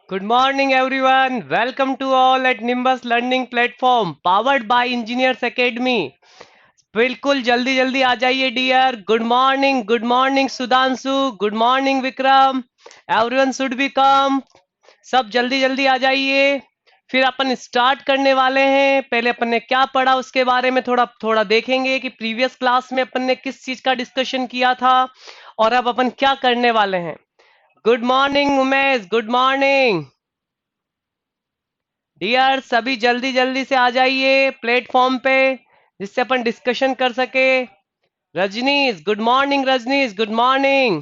Good morning, everyone. Welcome to all at Nimbus Learning Platform, powered by Engineers Academy. बिल्कुल जल्दी जल्दी आ जाइए dear. Good morning Sudhanshu, good morning Vikram. Everyone should be come. सब जल्दी जल्दी आ जाइए. फिर अपन स्टार्ट करने वाले हैं. पहले अपन ने क्या पढ़ा उसके बारे में थोड़ा थोड़ा देखेंगे कि प्रीवियस क्लास में अपन ने किस चीज का डिस्कशन किया था और अब अपन क्या करने वाले हैं. Good morning Umesh, good morning dear. सभी जल्दी जल्दी से आ जाइए प्लेटफॉर्म पे जिससे अपन डिस्कशन कर सके. Rajneesh, good morning. Rajneesh, good morning.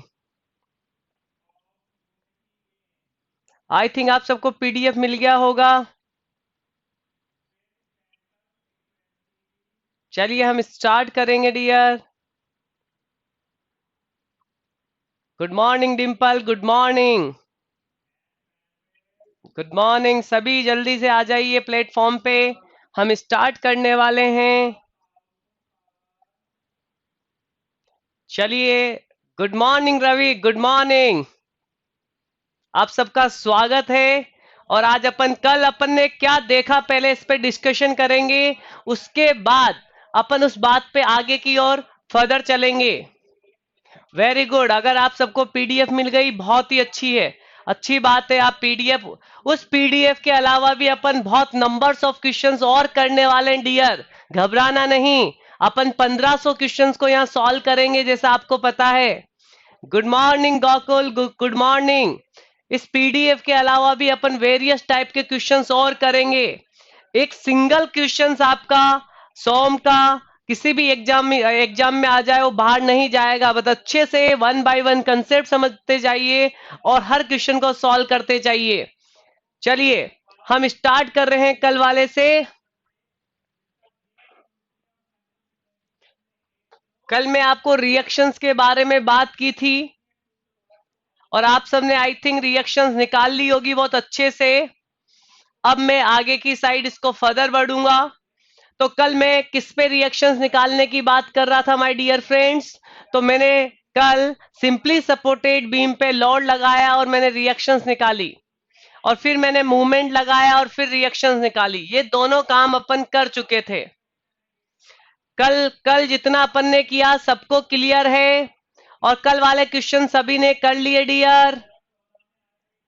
I think आप सबको पीडीएफ मिल गया होगा. चलिए हम स्टार्ट करेंगे dear. Good morning Dimple, good morning. Good morning. सभी जल्दी से आ जाइए प्लेटफॉर्म पे. हम स्टार्ट करने वाले हैं. चलिए. Good morning Ravi, good morning. आप सबका स्वागत है. और आज अपन ने क्या देखा पहले इस पे डिस्कशन करेंगे. उसके बाद अपन उस बात पे आगे की ओर फर्दर चलेंगे. Very good. अगर आप सबको पीडीएफ मिल गई बहुत ही अच्छी है. अच्छी बात है. आप पीडीएफ, उस पीडीएफ के अलावा भी अपन बहुत नंबर्स ऑफ क्वेश्चंस और करने वाले हैं डियर. घबराना नहीं. अपन 1500 क्वेश्चंस को यहाँ सॉल्व करेंगे जैसा आपको पता है. Good morning Gokul, good morning. इस पीडीएफ के अलावा भी अपन वेरियस टाइप के क्वेश्चंस और करेंगे. एक सिंगल क्वेश्चंस आपका सोम का किसी भी एग्जाम में आ जाए वो बाहर नहीं जाएगा. बस अच्छे से वन बाय वन कंसेप्ट समझते जाइए और हर क्वेश्चन को सॉल्व करते जाइए. चलिए हम स्टार्ट कर रहे हैं कल वाले से. कल मैं आपको रिएक्शंस के बारे में बात की थी और आप सबने आई थिंक रिएक्शंस निकाल ली होगी बहुत अच्छे से. अब मैं आगे की साइड इसको फर्दर बढ़ूंगा. तो कल मैं किस पे रिएक्शंस निकालने की बात कर रहा था माय डियर फ्रेंड्स. तो मैंने कल सिंपली सपोर्टेड बीम पे लोड लगाया और मैंने रिएक्शंस निकाली और फिर मैंने मूवमेंट लगाया और फिर रिएक्शंस निकाली. ये दोनों काम अपन कर चुके थे. कल कल जितना अपन ने किया सबको क्लियर है और कल वाले क्वेश्चन सभी ने कर लिए डियर.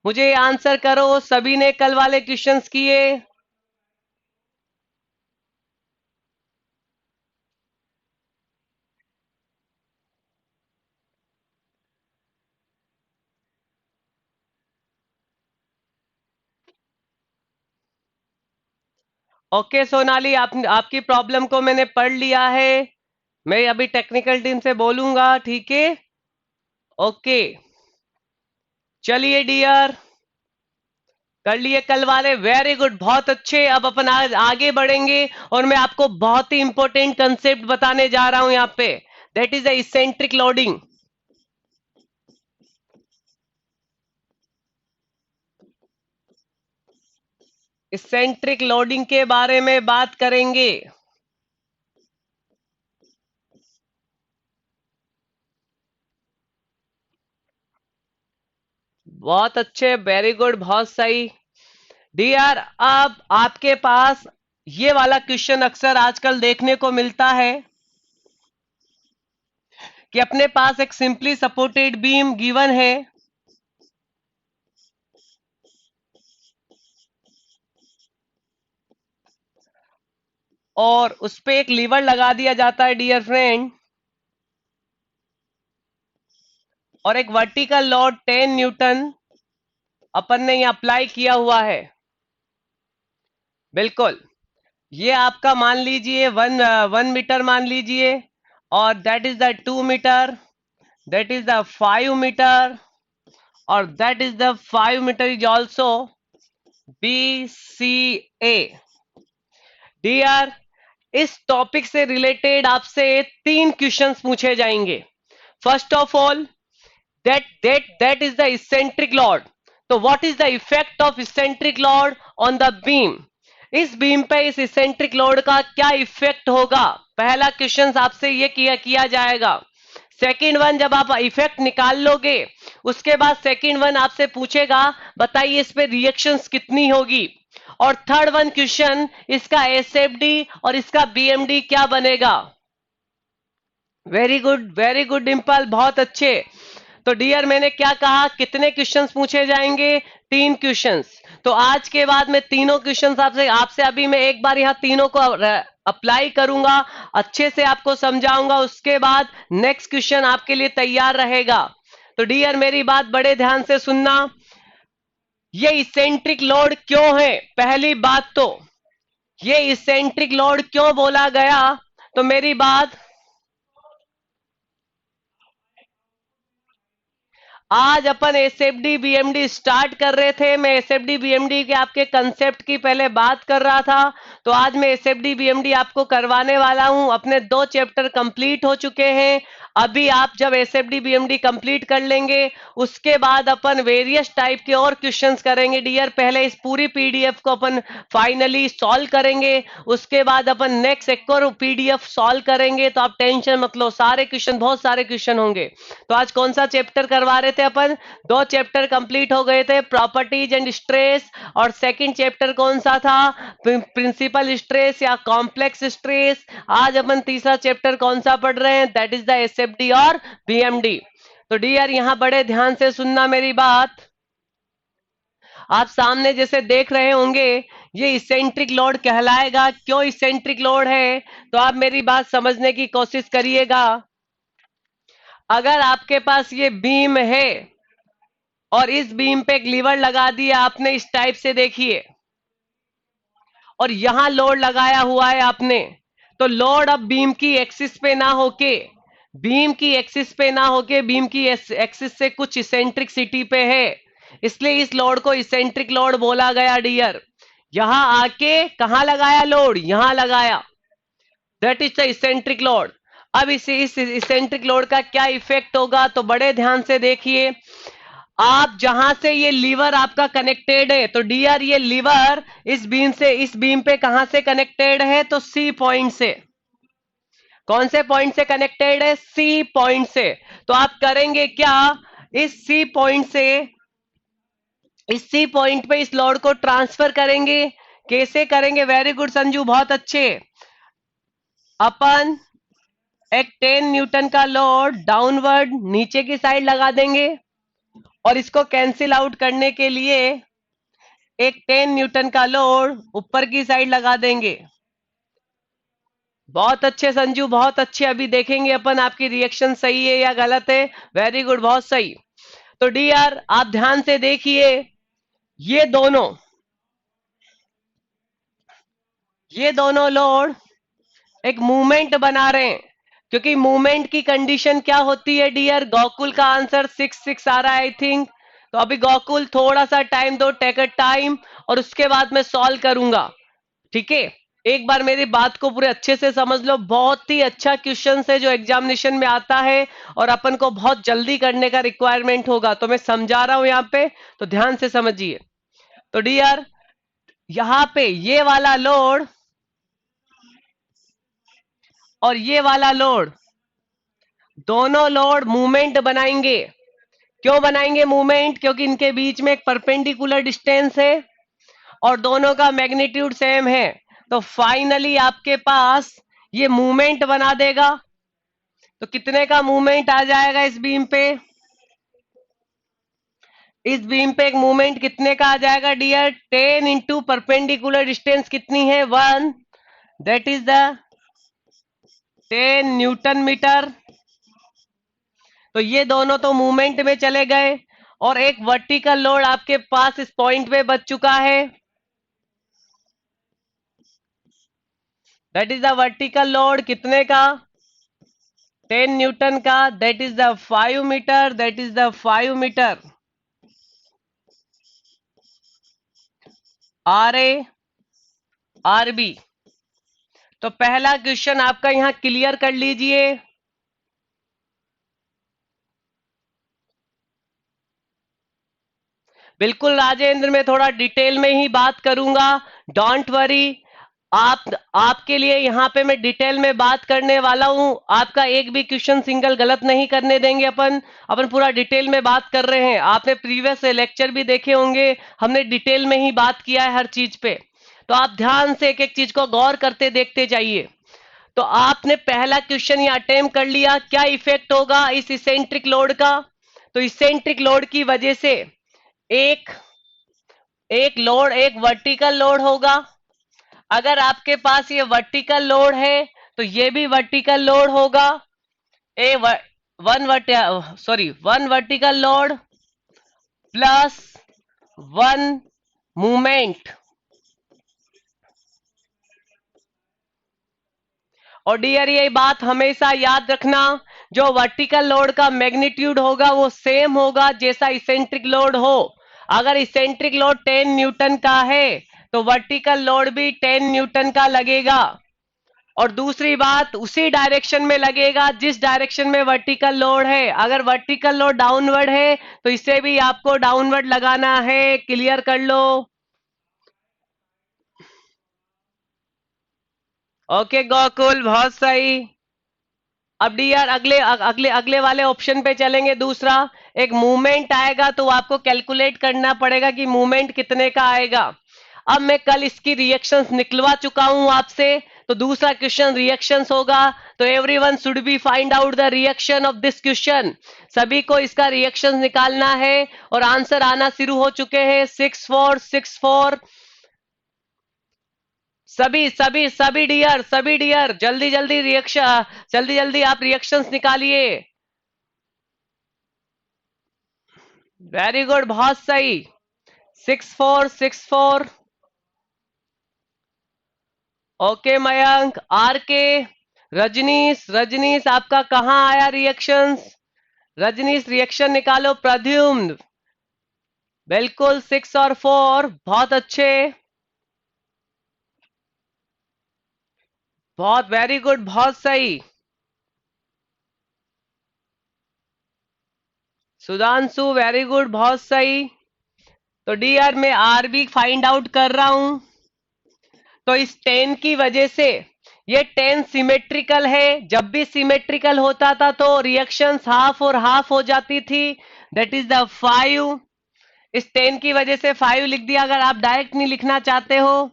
मुझे आंसर करो, सभी ने कल वाले क्वेश्चंस किए. ओके सोनाली, आपकी प्रॉब्लम को मैंने पढ़ लिया है. मैं अभी टेक्निकल टीम से बोलूंगा. ठीक है. ओके. चलिए डियर, कर लिए कल वाले. वेरी गुड, बहुत अच्छे. अब अपन आज आगे बढ़ेंगे और मैं आपको बहुत ही इंपॉर्टेंट कंसेप्ट बताने जा रहा हूं यहाँ पे. That is the eccentric loading. Eccentric loading के बारे में बात करेंगे. बहुत अच्छे, वेरी गुड, बहुत सही डियर. अब आपके पास ये वाला क्वेश्चन अक्सर आजकल देखने को मिलता है कि अपने पास एक सिंपली सपोर्टेड बीम गिवन है और उस पे एक लीवर लगा दिया जाता है डियर फ्रेंड और एक वर्टिकल लोड 10 न्यूटन अपन ने ये अप्लाई किया हुआ है. बिल्कुल. ये आपका मान लीजिए वन मीटर मान लीजिए और that is the 2 metre, that is the 5 metre और that is the 5 metre is also BCA. Dear, इस टॉपिक से रिलेटेड आपसे 3 क्वेश्चंस पूछे जाएंगे. First of all, that is the eccentric load. तो what is the effect of eccentric load on the beam? इस beam पे इस इसेंट्रिक लोड का क्या इफेक्ट होगा, पहला क्वेश्चन आपसे ये किया जाएगा. सेकंड वन जब आप इफेक्ट निकाल लोगे, उसके बाद सेकंड वन आपसे पूछेगा बताइए इस पे रिएक्शंस कितनी होगी। और थर्ड वन क्वेश्चन, इसका एसएफडी और इसका बीएमडी क्या बनेगा। वेरी गुड डिम्पल, बहुत अच्छे। तो डियर मैंने क्या कहा, कितने क्वेश्चंस पूछे जाएंगे, 3 क्वेश्चंस। तो आज के बाद मैं तीनों क्वेश्चंस आपसे आपसे अभी मैं एक बार यहाँ तीनों को अप्लाई करूंगा, अच्छे से आपको समझाऊंगा, उसके बाद नेक्स्ट क्वेश्चन आपके लिए तैयार रहेगा। तो डियर मेरी बात बड़े ध्यान से सुनना, ये इसेंट्रिक लोड क्यों है, पहली बात तो ये इसेंट्रिक लोड क्यों बोला गया। तो मेरी बात, आज अपन एसएफडी बीएमडी स्टार्ट कर रहे थे, मैं एसएफडी बीएमडी के आपके कंसेप्ट की पहले बात कर रहा था। तो आज मैं एसएफडी बीएमडी आपको करवाने वाला हूं। अपने 2 चैप्टर कंप्लीट हो चुके हैं। अभी आप जब एसएफडी बीएमडी कंप्लीट कर लेंगे, उसके बाद अपन वेरियस टाइप के और क्वेश्चंस करेंगे डियर। पहले इस पूरी पीडीएफ को अपन फाइनली सॉल्व करेंगे, उसके बाद अपन नेक्स्ट एक और पीडीएफ सॉल्व करेंगे। तो आप टेंशन मत लो, सारे क्वेश्चन, बहुत सारे क्वेश्चन होंगे। तो आज कौन सा चैप्टर करवा रहे थे अपन, 2 चैप्टर कंप्लीट हो गए थे, प्रॉपर्टीज एंड स्ट्रेस। और सेकंड चैप्टर कौन सा था, प्रिंसिपल स्ट्रेस या कॉम्प्लेक्स स्ट्रेस। आज अपन तीसरा चैप्टर कौन सा पढ़ रहे हैं, दैट इज द एसएफडी और बीएमडी। तो डियर यहां बड़े ध्यान से सुनना मेरी बात। आप सामने जैसे देख रहे होंगे, ये इसेंट्रिक लोड कहलाएगा। क्यों इसेंट्रिक लोड है, तो आप मेरी बात समझने की कोशिश करिएगा। अगर आपके पास ये बीम है और इस बीम पे एक लीवर लगा दिया आपने इस टाइप से, देखिए, और यहां लोड लगाया हुआ है आपने, तो लोड अब बीम की एक्सिस पे ना होके, बीम की एक्सिस से कुछ इसेंट्रिक पे है, इसलिए इस लोड को इसेंट्रिक लोड बोला गया डियर। यहां आके कहां लगाया लोड, यहां लगाया, that is the eccentric load. अब इस इसेंट्रिक लोड का क्या इफेक्ट होगा, तो बड़े ध्यान से देखिए। आप जहां से ये लीवर आपका कनेक्टेड है, तो डियर ये लीवर इस बीम से, इस बीम पे कहां से कनेक्टेड है, तो सी पॉइंट से। कौन से पॉइंट से कनेक्टेड है, सी पॉइंट से। तो आप करेंगे क्या, इस सी पॉइंट से, इस सी पॉइंट पे इस लोड को ट्रांसफर करेंगे। कैसे करेंगे, वेरी गुड संजू, बहुत अच्छे। अपन एक 10 न्यूटन का लोड डाउनवर्ड नीचे की साइड लगा देंगे, और इसको कैंसिल आउट करने के लिए एक 10 न्यूटन का लोड ऊपर की साइड लगा देंगे। बहुत अच्छे संजू, बहुत अच्छे। अभी देखेंगे अपन आपकी रिएक्शन सही है या गलत है। वेरी गुड, बहुत सही। तो डियर आप ध्यान से देखिए, ये दोनों लोड एक मूवमेंट बना रहे हैं। क्योंकि मूवमेंट की कंडीशन क्या होती है डियर, गोकुल का आंसर 6 आ रहा है आई थिंक। तो अभी गोकुल थोड़ा सा टाइम दो, टेक अ टाइम, और उसके बाद मैं सॉल्व करूंगा, ठीक है। एक बार मेरी बात को पूरे अच्छे से समझ लो, बहुत ही अच्छा क्वेश्चन है जो एग्जामिनेशन में आता है, और अपन को बहुत जल्दी करने का रिक्वायरमेंट होगा। तो मैं समझा रहा हूं यहाँ पे, तो ध्यान से समझिए। तो डियर यहाँ पे ये वाला लोड और ये वाला लोड, दोनों लोड मूवमेंट बनाएंगे। क्यों बनाएंगे मूवमेंट, क्योंकि इनके बीच में एक परपेंडिकुलर डिस्टेंस है और दोनों का मैग्नीट्यूड सेम है। तो फाइनली आपके पास ये मूवमेंट बना देगा। तो कितने का मूवमेंट आ जाएगा इस बीम पे, इस बीम पे एक मूवमेंट कितने का आ जाएगा डियर, 10 इंटू परपेंडिकुलर डिस्टेंस कितनी है, 1, that is the 10 newton metre. तो ये दोनों तो मूवमेंट में चले गए, और एक वर्टिकल लोड आपके पास इस पॉइंट पे बच चुका है, that is the vertical load कितने का, 10 न्यूटन का, that is the 5 metre, that is the 5 metre. R A R B. तो पहला क्वेश्चन आपका यहां क्लियर कर लीजिए। बिल्कुल राजेंद्र, मैं थोड़ा डिटेल में ही बात करूंगा, डोंट वरी। आप आपके लिए यहाँ पे मैं डिटेल में बात करने वाला हूँ। आपका एक भी क्वेश्चन सिंगल गलत नहीं करने देंगे। अपन अपन पूरा डिटेल में बात कर रहे हैं। आपने प्रीवियस लेक्चर भी देखे होंगे, हमने डिटेल में ही बात किया है हर चीज पे। तो आप ध्यान से एक एक चीज को गौर करते देखते जाइए। तो आपने पहला क्वेश्चन ये अटेम्प्ट कर लिया, क्या इफेक्ट होगा इस इसेंट्रिक लोड का। तो इसेंट्रिक लोड की वजह से एक एक लोड, एक वर्टिकल लोड होगा। अगर आपके पास ये वर्टिकल लोड है तो ये भी वर्टिकल लोड होगा। A one vert sorry one vertical load plus one movement. और डियर ये बात हमेशा याद रखना, जो वर्टिकल लोड का मैग्नीट्यूड होगा वो सेम होगा जैसा इसेंट्रिक लोड हो। अगर इसेंट्रिक लोड 10 न्यूटन का है तो वर्टिकल लोड भी 10 न्यूटन का लगेगा। और दूसरी बात, उसी डायरेक्शन में लगेगा जिस डायरेक्शन में वर्टिकल लोड है। अगर वर्टिकल लोड डाउनवर्ड है तो इसे भी आपको डाउनवर्ड लगाना है। क्लियर कर लो। ओके गोकुल, बहुत सही। अब डी यार अगले अगले अगले वाले ऑप्शन पे चलेंगे। दूसरा, एक मूवमेंट आएगा तो आपको कैलकुलेट करना पड़ेगा कि मूवमेंट कितने का आएगा। अब मैं कल इसकी रिएक्शंस निकलवा चुका हूं आपसे। तो दूसरा क्वेश्चन रिएक्शंस होगा। तो everyone should B find out the reaction of this question. सभी को इसका रिएक्शन निकालना है। और आंसर आना शुरू हो चुके हैं। 6464। सभी डियर जल्दी जल्दी रिएक्शन, जल्दी जल्दी आप रिएक्शंस निकालिए। वेरी गुड, बहुत सही। 6464। ओके मयंक, आर के, रजनीश, रजनीश आपका कहाँ आया रिएक्शंस। रजनीश रिएक्शन निकालो। प्रद्युम्न, बिल्कुल 6 और 4, बहुत अच्छे। बहुत वेरी गुड, बहुत सही। सुधांशु वेरी गुड, बहुत सही। तो डी आर में आर भी फाइंड आउट कर रहा हूं। तो इस 10 की वजह से ये 10 सिमेट्रिकल है। जब भी सिमेट्रिकल होता था तो रिएक्शंस हाफ और हाफ हो जाती थी। That is the 5। इस 10 की वजह से 5 लिख दिया। अगर आप डायरेक्ट नहीं लिखना चाहते हो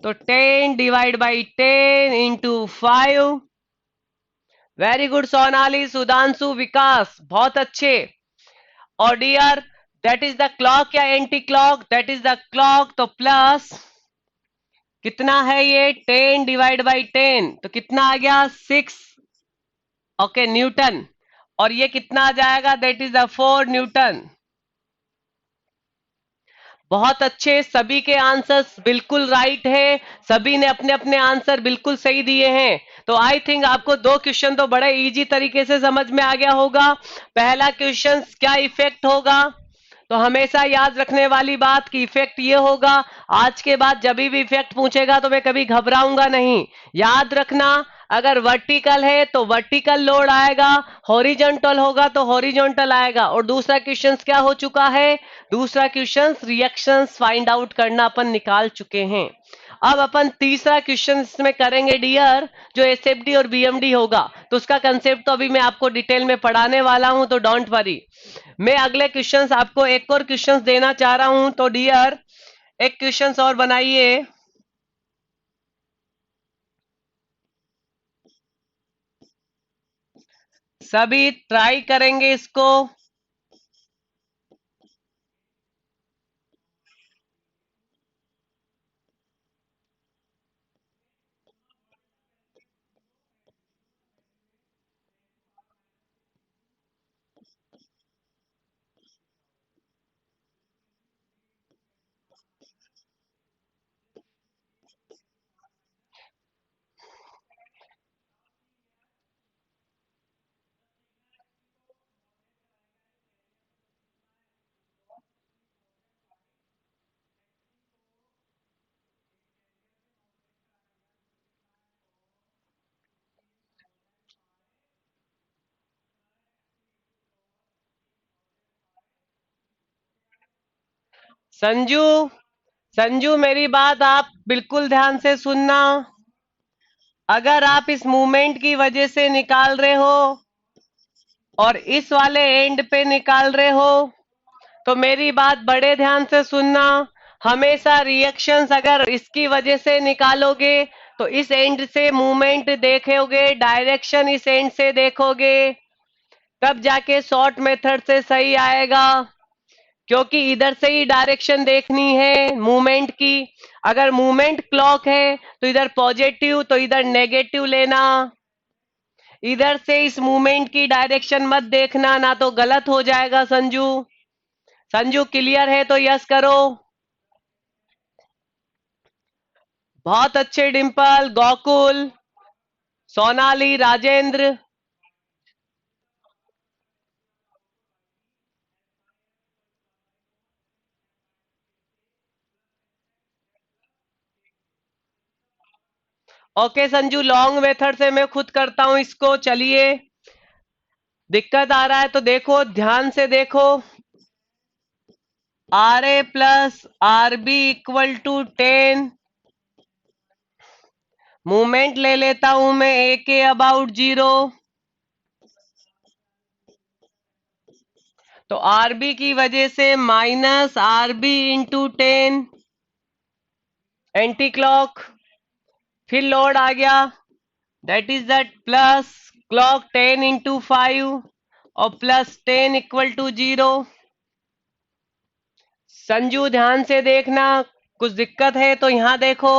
तो 10 divide by 10 into 5। Very good Sonali, Sudhanshu, Vikas, बहुत अच्छे। और dear, that is the clock या anti clock. That is the clock. तो प्लस कितना है ये, 10 डिवाइड बाई 10 तो कितना आ गया, 6। Okay Newton. और ये कितना आ जाएगा, दैट इज द 4 न्यूटन। बहुत अच्छे, सभी के आंसर्स बिल्कुल राइट है। सभी ने अपने अपने आंसर बिल्कुल सही दिए हैं। तो आई थिंक आपको दो क्वेश्चन तो बड़े इजी तरीके से समझ में आ गया होगा। पहला क्वेश्चन, क्या इफेक्ट होगा। तो हमेशा याद रखने वाली बात कि इफेक्ट ये होगा। आज के बाद जब भी इफेक्ट पूछेगा तो मैं कभी घबराऊंगा नहीं। याद रखना, अगर वर्टिकल है तो वर्टिकल लोड आएगा, हॉरिजॉन्टल होगा तो हॉरिजॉन्टल आएगा। और दूसरा क्वेश्चन क्या हो चुका है, दूसरा क्वेश्चन रिएक्शंस फाइंड आउट करना अपन निकाल चुके हैं। अब अपन तीसरा क्वेश्चन इसमें करेंगे डियर, जो एसएफडी और बीएमडी होगा। तो उसका कंसेप्ट तो अभी मैं आपको डिटेल में पढ़ाने वाला हूं, तो डोंट वरी। मैं अगले क्वेश्चंस आपको एक और क्वेश्चंस देना चाह रहा हूं। तो डियर एक क्वेश्चंस और बनाइए। सभी ट्राई करेंगे इसको। संजू, संजू मेरी बात आप बिल्कुल ध्यान से सुनना। अगर आप इस मूवमेंट की वजह से निकाल रहे हो और इस वाले एंड पे निकाल रहे हो तो मेरी बात बड़े ध्यान से सुनना। हमेशा रिएक्शंस अगर इसकी वजह से निकालोगे तो इस एंड से मूवमेंट देखोगे, डायरेक्शन इस एंड से देखोगे, तब जाके शॉर्ट मेथड से सही आएगा। क्योंकि इधर से ही डायरेक्शन देखनी है मूवमेंट की। अगर मूवमेंट क्लॉक है तो इधर पॉजिटिव तो इधर नेगेटिव लेना। इधर से इस मूवमेंट की डायरेक्शन मत देखना, ना तो गलत हो जाएगा। संजू संजू क्लियर है तो यस करो। बहुत अच्छे Dimple, Gokul, Sonali, Rajendra. Okay Sanju, long method से मैं खुद करता हूं इसको। चलिए, दिक्कत आ रहा है तो देखो, ध्यान से देखो। R A plus R B equal to 10। Movement ले लेता हूं मैं ए के अबाउट 0। तो आरबी की वजह से minus R B into 10 anti clock. फिर लोड आ गया, that is that plus clock 10 into 5 और प्लस 10 इक्वल टू 0। संजू ध्यान से देखना, कुछ दिक्कत है तो यहां देखो।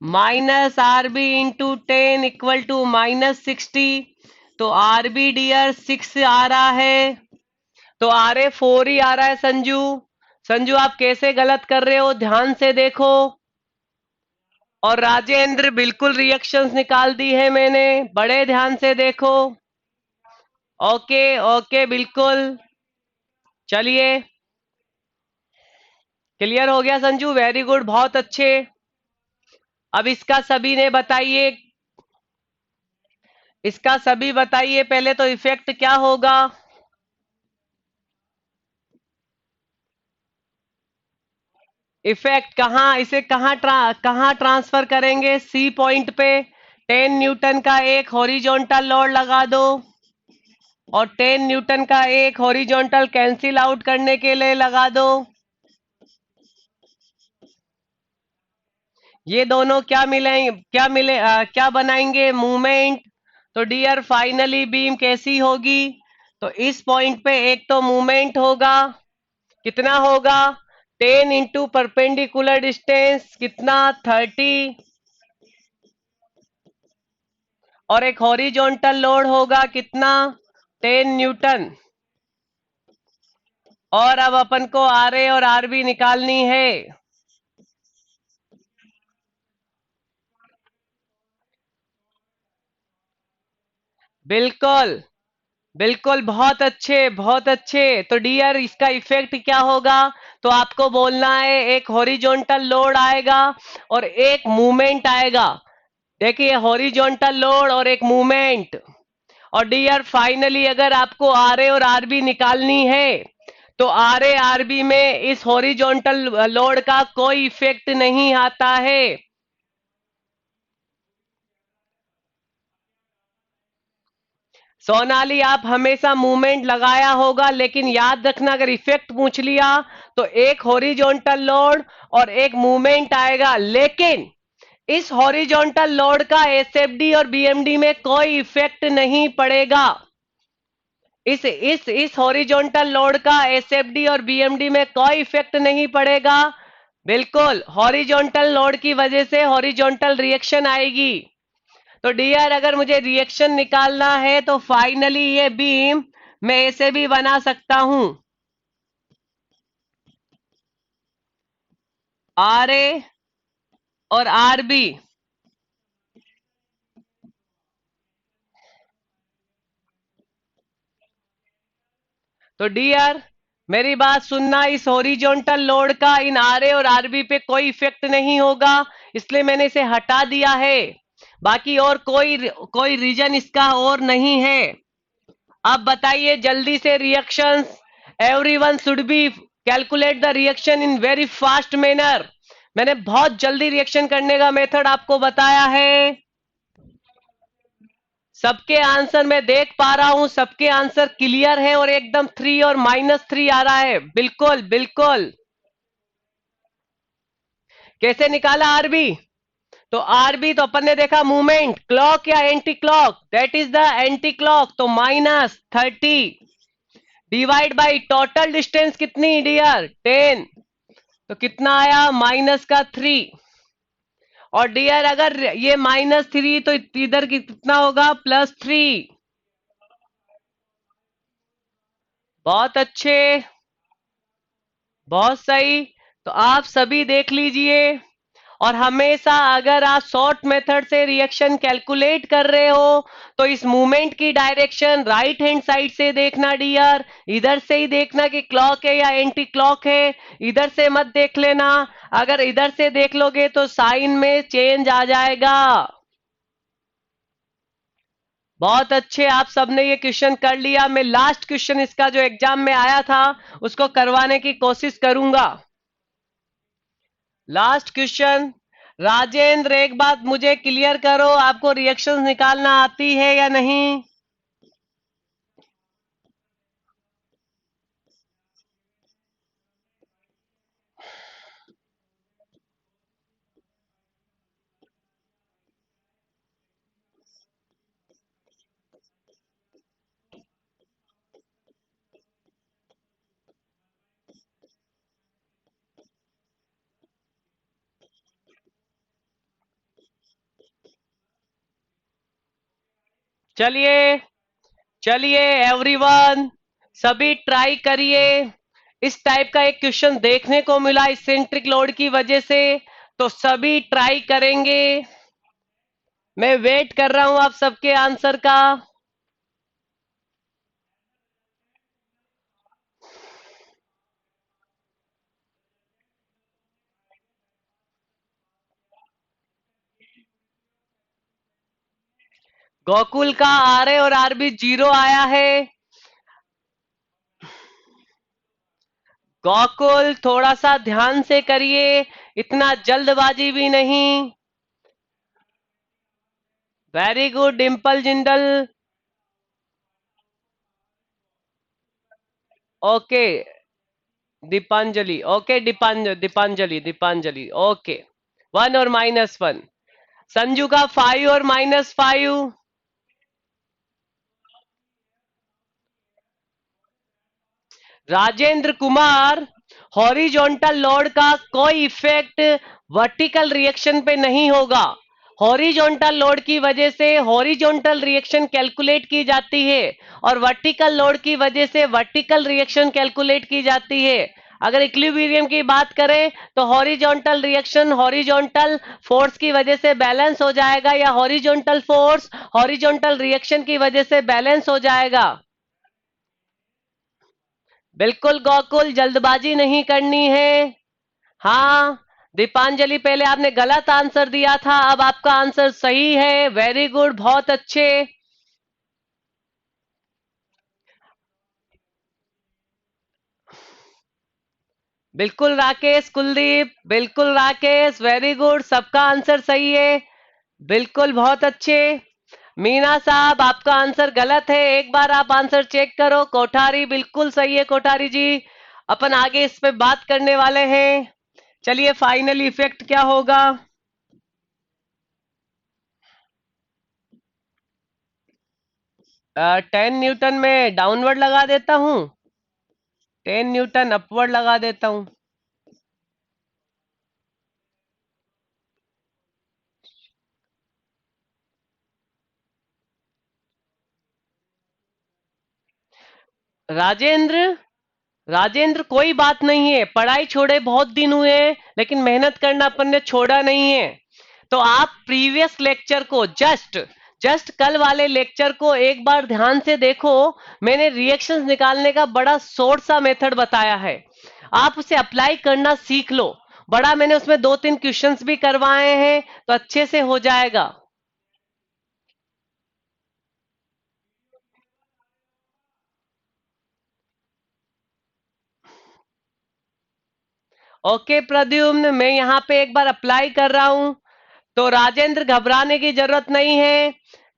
Minus R B into 10 equal to -60। तो आर बी डियर 6 आ रहा है, तो आर ए 4 ही आ रहा है। संजू संजू आप कैसे गलत कर रहे हो, ध्यान से देखो। और राजेंद्र बिल्कुल रिएक्शंस निकाल दी है मैंने, बड़े ध्यान से देखो। ओके ओके बिल्कुल। चलिए, क्लियर हो गया संजू, वेरी गुड, बहुत अच्छे। अब इसका सभी ने बताइए, इसका सभी बताइए पहले तो इफेक्ट क्या होगा। इफेक्ट कहाँ, इसे कहाँ ट्रांसफर करेंगे, सी पॉइंट पे 10 न्यूटन का एक हॉरिजॉन्टल लोड लगा दो और 10 न्यूटन का एक हॉरिजॉन्टल कैंसिल आउट करने के लिए लगा दो। ये दोनों क्या मिलेंगे, क्या बनाएंगे, मूवमेंट। तो डियर फाइनली बीम कैसी होगी, तो इस पॉइंट पे एक तो मूवमेंट होगा, कितना होगा, 10 इंटू परपेंडिकुलर डिस्टेंस कितना, 30। और एक हॉरिजॉन्टल लोड होगा कितना, 10 न्यूटन। और अब अपन को आर ए और आर बी निकालनी है। बिल्कुल बिल्कुल, बहुत अच्छे बहुत अच्छे। तो डियर इसका इफेक्ट क्या होगा, तो आपको बोलना है एक हॉरिजॉन्टल लोड आएगा और एक मूवमेंट आएगा। देखिए, हॉरिजॉन्टल लोड और एक मूवमेंट। और डियर फाइनली अगर आपको आर ए और आर बी निकालनी है तो आर ए आर बी में इस हॉरिजॉन्टल लोड का कोई इफेक्ट नहीं आता है। सोनाली आप हमेशा मूवमेंट लगाया होगा, लेकिन याद रखना अगर इफेक्ट पूछ लिया तो एक हॉरिजॉन्टल लोड और एक मूवमेंट आएगा, लेकिन इस हॉरिजॉन्टल लोड का एसएफडी और बीएमडी में कोई इफेक्ट नहीं पड़ेगा। इस हॉरिजॉन्टल लोड का एसएफडी और बीएमडी में कोई इफेक्ट नहीं पड़ेगा। बिल्कुल, हॉरिजॉन्टल लोड की वजह से हॉरिजॉन्टल रिएक्शन आएगी। तो डियर अगर मुझे रिएक्शन निकालना है तो फाइनली ये बीम मैं ऐसे भी बना सकता हूं, आर ए और आर बी। तो डियर मेरी बात सुनना, इस हॉरिजॉन्टल लोड का इन आर ए और आरबी पे कोई इफेक्ट नहीं होगा, इसलिए मैंने इसे हटा दिया है। बाकी और कोई रीजन इसका और नहीं है। अब बताइए जल्दी से reactions. Everyone should B calculate the reaction in very fast manner. मैंने बहुत जल्दी रिएक्शन करने का मेथड आपको बताया है। सबके आंसर मैं देख पा रहा हूं, सबके आंसर क्लियर है और एकदम 3 और -3 आ रहा है। बिल्कुल बिल्कुल। कैसे निकाला आरबी? तो आरबी तो अपन ने देखा मूवमेंट, क्लॉक या anti clock, that is the anti clock, तो -30 डिवाइड बाई टोटल डिस्टेंस कितनी डियर 10, तो कितना आया -3। और डियर अगर ये -3 तो इधर कितना होगा +3। बहुत अच्छे, बहुत सही। तो आप सभी देख लीजिए। और हमेशा अगर आप शॉर्ट मेथड से रिएक्शन कैलकुलेट कर रहे हो तो इस मूवमेंट की डायरेक्शन राइट हैंड साइड से देखना डियर, इधर से ही देखना कि क्लॉक है या एंटी क्लॉक है, इधर से मत देख लेना। अगर इधर से देख लोगे तो साइन में चेंज आ जाएगा। बहुत अच्छे, आप सबने ये क्वेश्चन कर लिया। मैं लास्ट क्वेश्चन इसका जो एग्जाम में आया था उसको करवाने की कोशिश करूंगा। Last question. राजेंद्र एक बात मुझे क्लियर करो, आपको रिएक्शंस निकालना आती है या नहीं? चलिए, चलिए एवरीवन, सभी ट्राई करिए। इस टाइप का एक क्वेश्चन देखने को मिला इसेंट्रिक लोड की वजह से, तो सभी ट्राई करेंगे। मैं वेट कर रहा हूं आप सबके आंसर का। गोकुल का आर ए और आरबी 0 आया है। गोकुल थोड़ा सा ध्यान से करिए, इतना जल्दबाजी भी नहीं। Very good Dimple Jindal. Okay Deepanjali, okay Deepanjali Deepanjali okay. 1 और -1। संजू का 5 और -5। राजेंद्र कुमार, हॉरिजॉन्टल लोड का कोई इफेक्ट वर्टिकल रिएक्शन पे नहीं होगा। हॉरिजॉन्टल लोड की वजह से हॉरिजॉन्टल रिएक्शन कैलकुलेट की जाती है और वर्टिकल लोड की वजह से वर्टिकल रिएक्शन कैलकुलेट की जाती है। अगर इक्विलिब्रियम की बात करें तो हॉरिजॉन्टल रिएक्शन हॉरिजॉन्टल फोर्स की वजह से बैलेंस हो जाएगा या हॉरिजॉन्टल फोर्स हॉरिजॉन्टल रिएक्शन की वजह से बैलेंस हो जाएगा। बिल्कुल गोकुल, जल्दबाजी नहीं करनी है। हाँ दीपांजलि, पहले आपने गलत आंसर दिया था, अब आपका आंसर सही है। वेरी गुड, बहुत अच्छे। बिल्कुल राकेश कुलदीप, बिल्कुल राकेश, वेरी गुड, सबका आंसर सही है। बिल्कुल बहुत अच्छे। मीना साहब आपका आंसर गलत है, एक बार आप आंसर चेक करो। कोठारी बिल्कुल सही है कोठारी जी। अपन आगे इस पे बात करने वाले हैं। चलिए फाइनल इफेक्ट क्या होगा? 10 न्यूटन में डाउनवर्ड लगा देता हूं, 10 न्यूटन अपवर्ड लगा देता हूं। राजेंद्र, राजेंद्र कोई बात नहीं है, पढ़ाई छोड़े बहुत दिन हुए हैं लेकिन मेहनत करना अपन ने छोड़ा नहीं है। तो आप प्रीवियस लेक्चर को जस्ट जस्ट कल वाले लेक्चर को एक बार ध्यान से देखो। मैंने रिएक्शंस निकालने का बड़ा शॉर्ट सा मेथड बताया है, आप उसे अप्लाई करना सीख लो। बड़ा मैंने उसमें 2-3 क्वेश्चंस भी करवाए हैं, तो अच्छे से हो जाएगा। ओके प्रद्युम्न, मैं यहाँ पे एक बार अप्लाई कर रहा हूँ। तो राजेंद्र, घबराने की जरूरत नहीं है।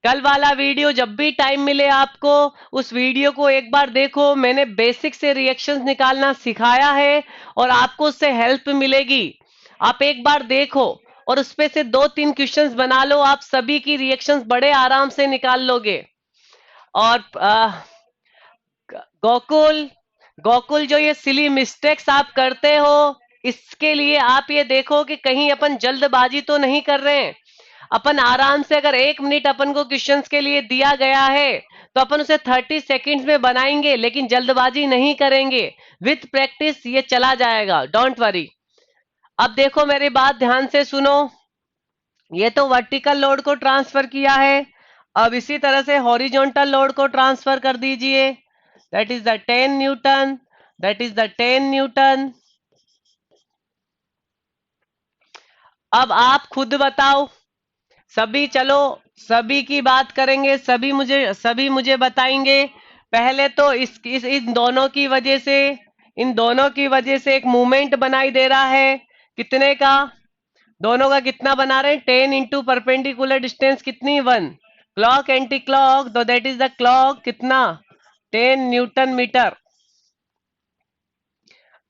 कल वाला वीडियो जब भी टाइम मिले आपको, उस वीडियो को एक बार देखो। मैंने बेसिक से रिएक्शंस निकालना सिखाया है और आपको उससे हेल्प मिलेगी। आप एक बार देखो और उसपे से 2-3 क्वेश्चंस बना लो, आप सभी की रिएक्शंस बड़े आराम से निकाल लोगे। और गोकुल, गोकुल, जो ये सिली मिस्टेक्स आप करते हो, इसके लिए आप ये देखो कि कहीं अपन जल्दबाजी तो नहीं कर रहे हैं। अपन आराम से, अगर 1 मिनट अपन को क्वेश्चंस के लिए दिया गया है तो अपन उसे 30 सेकेंड्स में बनाएंगे, लेकिन जल्दबाजी नहीं करेंगे। विथ प्रैक्टिस ये चला जाएगा, डोंट वरी। अब देखो, मेरी बात ध्यान से सुनो। ये तो वर्टिकल लोड को ट्रांसफर किया है। अब इसी तरह से हॉरिजॉन्टल लोड को ट्रांसफर कर दीजिए। That is the 10 Newton, that is the 10 Newton. अब आप खुद बताओ सभी, चलो सभी की बात करेंगे, सभी मुझे बताएंगे। पहले तो इन दोनों की वजह से, इन दोनों की वजह से एक मूवमेंट बनाई दे रहा है। कितने का? दोनों का कितना बना रहे हैं? 10 इंटू परपेंडिकुलर डिस्टेंस कितनी? 1। क्लॉक एंटी क्लॉक, तो दैट इज द क्लॉक कितना? 10 न्यूटन मीटर।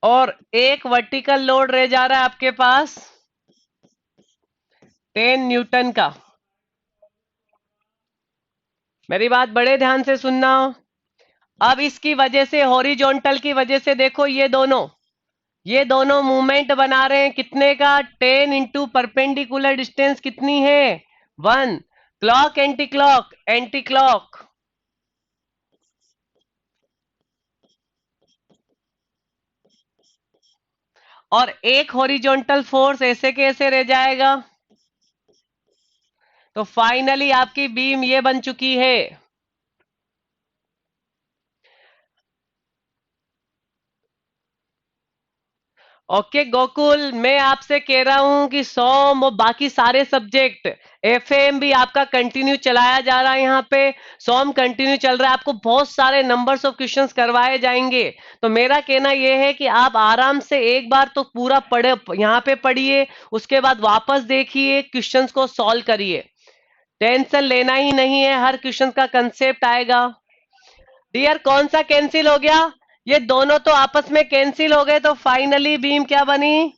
और एक वर्टिकल लोड रह जा रहा है आपके पास 10 न्यूटन का। मेरी बात बड़े ध्यान से सुनना। अब इसकी वजह से, हॉरिजॉन्टल की वजह से, देखो ये दोनों मूवमेंट बना रहे हैं कितने का? 10 इंटू परपेंडिकुलर डिस्टेंस कितनी है? 1। Clock anti clock, anti clock. और एक हॉरिजॉन्टल फोर्स ऐसे कैसे रह जाएगा? तो फाइनली आपकी बीम ये बन चुकी है। ओके गोकुल, मैं आपसे कह रहा हूं कि सोम और बाकी सारे सब्जेक्ट, एफएम भी आपका कंटिन्यू चलाया जा रहा है। यहाँ पे सोम कंटिन्यू चल रहा है, आपको बहुत सारे नंबर्स ऑफ क्वेश्चंस करवाए जाएंगे। तो मेरा कहना यह है कि आप आराम से एक बार तो पूरा पढ़े, यहाँ पे पढ़िए, उसके बाद वापस देखिए, क्वेश्चंस को सॉल्व करिए। टेंशन लेना ही नहीं है, हर क्वेश्चन का कंसेप्ट आएगा। डियर, कौन सा कैंसिल हो गया? ये दोनों तो आपस में कैंसिल हो गए, तो फाइनली बीम क्या बनी?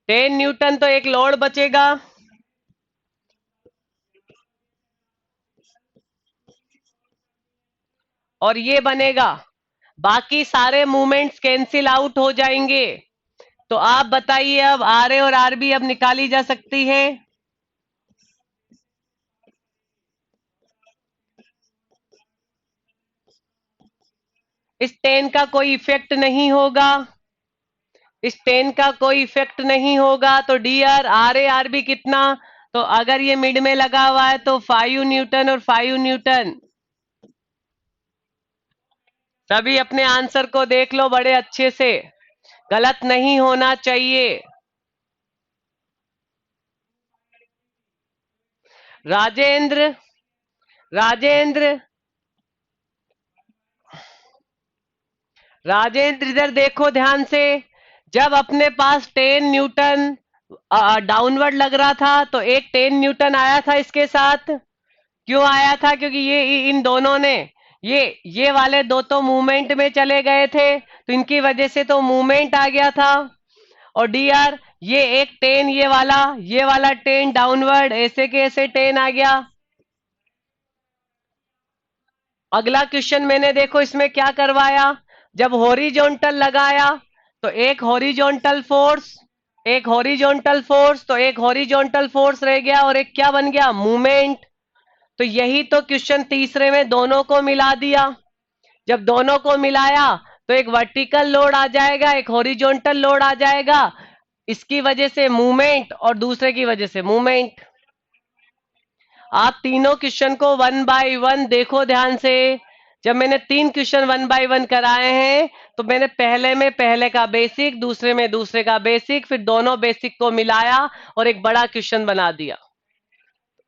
10 न्यूटन, तो एक लोड बचेगा। और ये बनेगा, बाकी सारे मूवमेंट्स कैंसिल आउट हो जाएंगे। तो आप बताइए, अब आर ए और आर बी अब निकाली जा सकती है। इस 10 का कोई इफेक्ट नहीं होगा, इस 10 का कोई इफेक्ट नहीं होगा। तो dear, R A R B कितना? तो अगर ये मिड में लगा हुआ है तो 5 न्यूटन और 5 न्यूटन। सभी अपने आंसर को देख लो बड़े अच्छे से, गलत नहीं होना चाहिए। राजेंद्र, राजेंद्र, राजेंद्र, इधर देखो ध्यान से। जब अपने पास 10 न्यूटन डाउनवर्ड लग रहा था, तो एक 10 न्यूटन आया था इसके साथ। क्यों आया था? क्योंकि ये इन दोनों ने, ये वाले दो तो मूवमेंट में चले गए थे, तो इनकी वजह से तो मूवमेंट आ गया था। और डीआर, ये एक 10, ये वाला 10 डाउनवर्ड, ऐसे के ऐसे 10 आ गया। अगला क्वेश्चन मैंने, देखो इसमें क्या करवाया। जब हॉरिजॉन्टल लगाया तो एक हॉरिजॉन्टल फोर्स रह गया, और एक क्या बन गया? मूवमेंट। तो यही तो क्वेश्चन तीसरे में दोनों को मिला दिया। जब दोनों को मिलाया तो एक वर्टिकल लोड आ जाएगा, एक हॉरिजॉन्टल लोड आ जाएगा। इसकी वजह से मूवमेंट और दूसरे की वजह से मूवमेंट। आप तीनों क्वेश्चन को वन बाय वन देखो ध्यान से। जब मैंने 3 क्वेश्चन 1 बाय 1 कराए हैं तो मैंने पहले में पहले का बेसिक, दूसरे में दूसरे का बेसिक, फिर दोनों बेसिक को मिलाया और एक बड़ा क्वेश्चन बना दिया।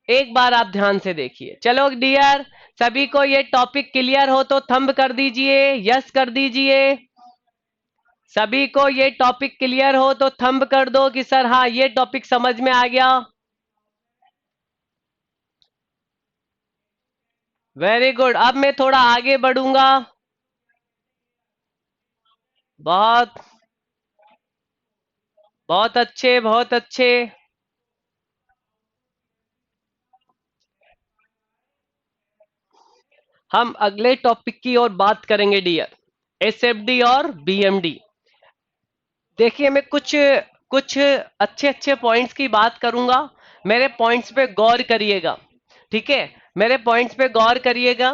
एक बार आप ध्यान से देखिए। चलो डियर, सभी को ये टॉपिक क्लियर हो तो थंब कर दीजिए, यस कर दीजिए। सभी को ये टॉपिक क्लियर हो तो थंब कर दो कि सर हाँ ये टॉपिक समझ में आ गया। Very good. अब मैं थोड़ा आगे बढ़ूंगा। बहुत बहुत अच्छे, बहुत अच्छे। हम अगले टॉपिक की ओर बात करेंगे डियर, एसएफडी और बीएमडी। देखिए मैं कुछ कुछ अच्छे अच्छे पॉइंट्स की बात करूंगा, मेरे पॉइंट्स पे गौर करिएगा। ठीक है, मेरे पॉइंट्स पे गौर करिएगा।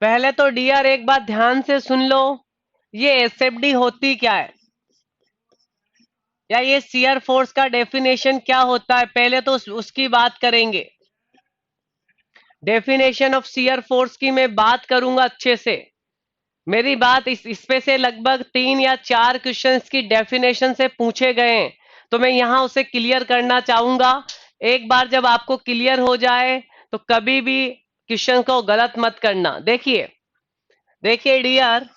पहले तो डियर एक बात ध्यान से सुन लो, ये एसएफडी होती क्या है, या ये शियर फोर्स का डेफिनेशन क्या होता है, पहले तो उसकी बात करेंगे। डेफिनेशन ऑफ शियर फोर्स की मैं बात करूंगा अच्छे से। मेरी बात इस पे से लगभग 3 या 4 क्वेश्चंस की डेफिनेशन से पूछे गए हैं, तो मैं यहां उसे क्लियर करना चाहूंगा। एक बार जब आपको क्लियर हो जाए तो कभी भी क्वेश्चन को गलत मत करना। देखिए देखिए डियर,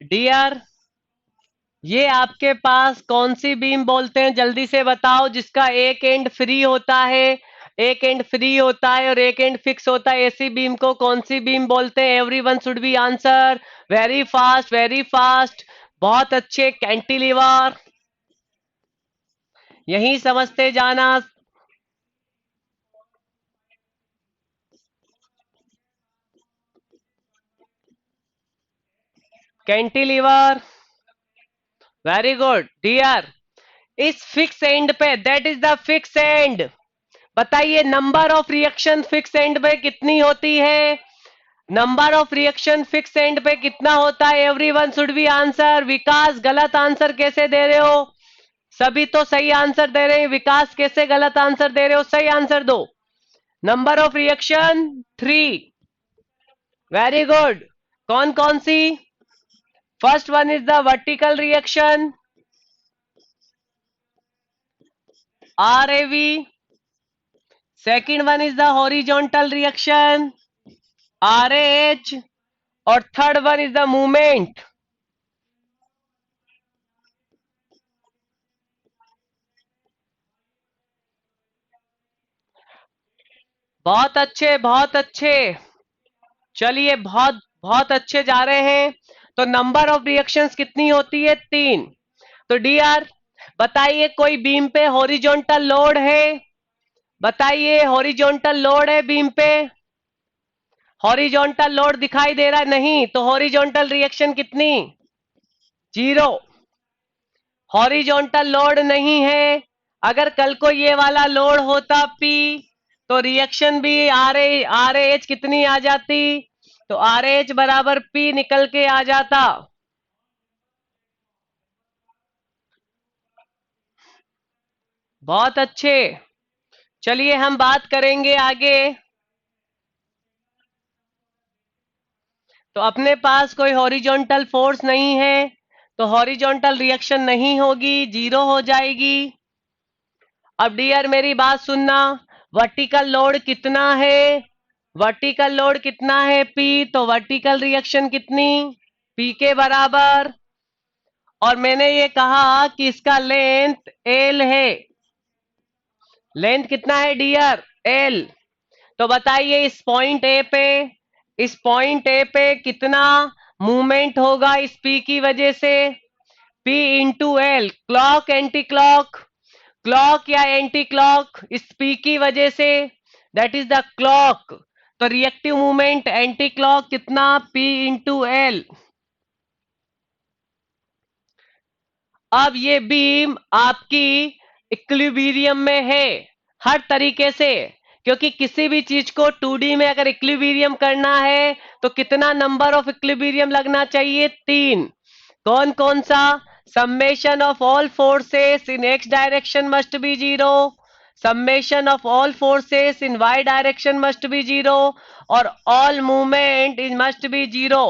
डियर ये आपके पास कौन सी बीम बोलते हैं, जल्दी से बताओ, जिसका एक एंड फ्री होता है, एक एंड फ्री होता है और एक एंड फिक्स होता है, ऐसी बीम को कौन सी बीम बोलते हैं? Everyone should be answer. Very fast, very fast. बहुत अच्छे, कैंटिलीवर। यही समझते जाना। कैंटिलीवर। Very good dear. इस फिक्स एंड पे, that is the fix end, बताइए number of reaction fix end पे कितनी होती है? Number of reaction fix end पे कितना होता है? Everyone should be answer. Vikas गलत आंसर कैसे दे रहे हो? सभी तो सही आंसर दे रहे हैं, विकास कैसे गलत आंसर दे रहे हो? सही आंसर दो। Number of reaction 3। Very good. कौन कौन सी? First one is the vertical reaction, RAV। Second one is the horizontal reaction, RH। और third one is the movement. बहुत अच्छे, बहुत अच्छे। चलिए बहुत बहुत अच्छे जा रहे हैं। तो नंबर ऑफ रिएक्शंस कितनी होती है? 3। तो डीआर बताइए, कोई बीम पे हॉरिजॉन्टल लोड है? बताइए, हॉरिजॉन्टल लोड है बीम पे? हॉरिजॉन्टल लोड दिखाई दे रहा है? नहीं, तो हॉरिजॉन्टल रिएक्शन कितनी? 0। हॉरिजॉन्टल लोड नहीं है। अगर कल को ये वाला लोड होता P, तो रिएक्शन भी RAH कितनी आ जाती? तो RH बराबर P निकल के आ जाता। बहुत अच्छे। चलिए हम बात करेंगे आगे। तो अपने पास कोई हॉरिजॉन्टल फोर्स नहीं है, तो हॉरिजॉन्टल रिएक्शन नहीं होगी, 0 हो जाएगी। अब डियर मेरी बात सुनना, वर्टिकल लोड कितना है? वर्टिकल लोड कितना है? P। तो वर्टिकल रिएक्शन कितनी? P के बराबर। और मैंने ये कहा कि इसका लेंथ L है। लेंथ कितना है डियर? L। तो बताइए इस पॉइंट ए पे, इस पॉइंट ए पे कितना मूवमेंट होगा इस P की वजह से? P into L. Clock anti clock? Clock या एंटी क्लॉक इस P की वजह से? That is the clock. तो रिएक्टिव मूवमेंट एंटी क्लॉक कितना? P into L. अब ये बीम आपकी इक्विलिब्रियम में है हर तरीके से, क्योंकि किसी भी चीज को 2D में अगर इक्विलिब्रियम करना है तो कितना नंबर ऑफ इक्विलिब्रियम लगना चाहिए? 3। कौन कौन सा? Summation of all forces in X direction must be zero, summation of all forces in Y direction must be zero, और all movement is must be zero.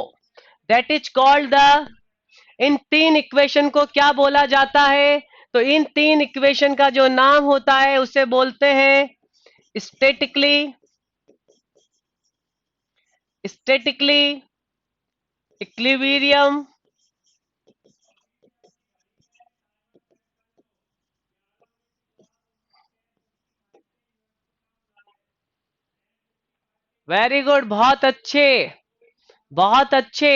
That is called the, इन तीन equation को क्या बोला जाता है? तो इन तीन इक्वेशन का जो नाम होता है उसे बोलते हैं statically statically equilibrium very good, बहुत अच्छे, बहुत अच्छे।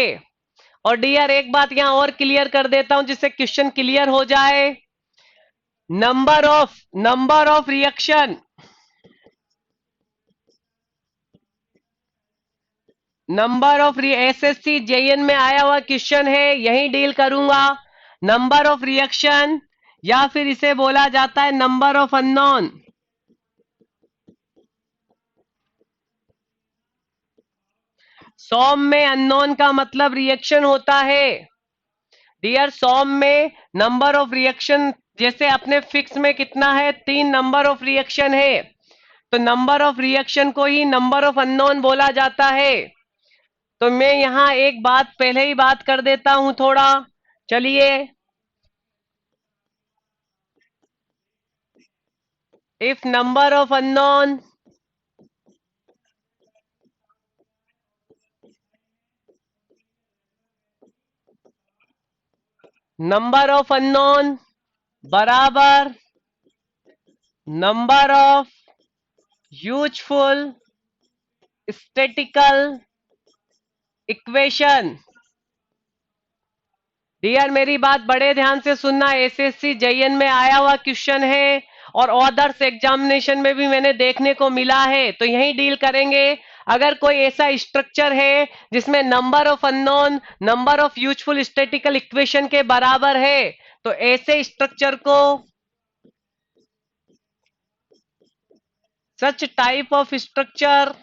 और डियर एक बात यहां और क्लियर कर देता हूं जिससे क्वेश्चन क्लियर हो जाए। Number of reaction, number of SSC JN में आया हुआ क्वेश्चन है, यही डील करूंगा। नंबर ऑफ रिएक्शन, या फिर इसे बोला जाता है नंबर ऑफ अननोन। सॉम में अननोन का मतलब रिएक्शन होता है डियर। सॉम में नंबर ऑफ रिएक्शन, जैसे अपने फिक्स में कितना है? 3 नंबर ऑफ रिएक्शन है, तो नंबर ऑफ रिएक्शन को ही नंबर ऑफ अननोन बोला जाता है। तो मैं यहां एक बात पहले ही बात कर देता हूं थोड़ा, चलिए। If number of unknown, number of unknown बराबर number of useful statical equation. Dear मेरी बात बड़े ध्यान से सुनना, एसएससी जेईएन में आया हुआ क्वेश्चन है और अदर्स एग्जामिनेशन में भी मैंने देखने को मिला है, तो यही डील करेंगे। अगर कोई ऐसा स्ट्रक्चर है जिसमें number of unknown number of useful statical equation के बराबर है, तो ऐसे स्ट्रक्चर को, सच type of structure,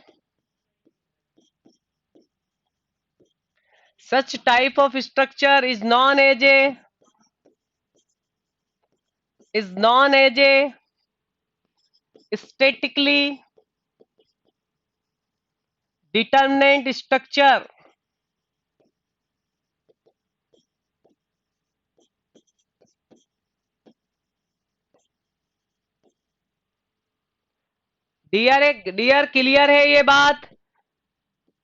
such type of structure is known as a statically determinant structure। Dear clear है ये बात?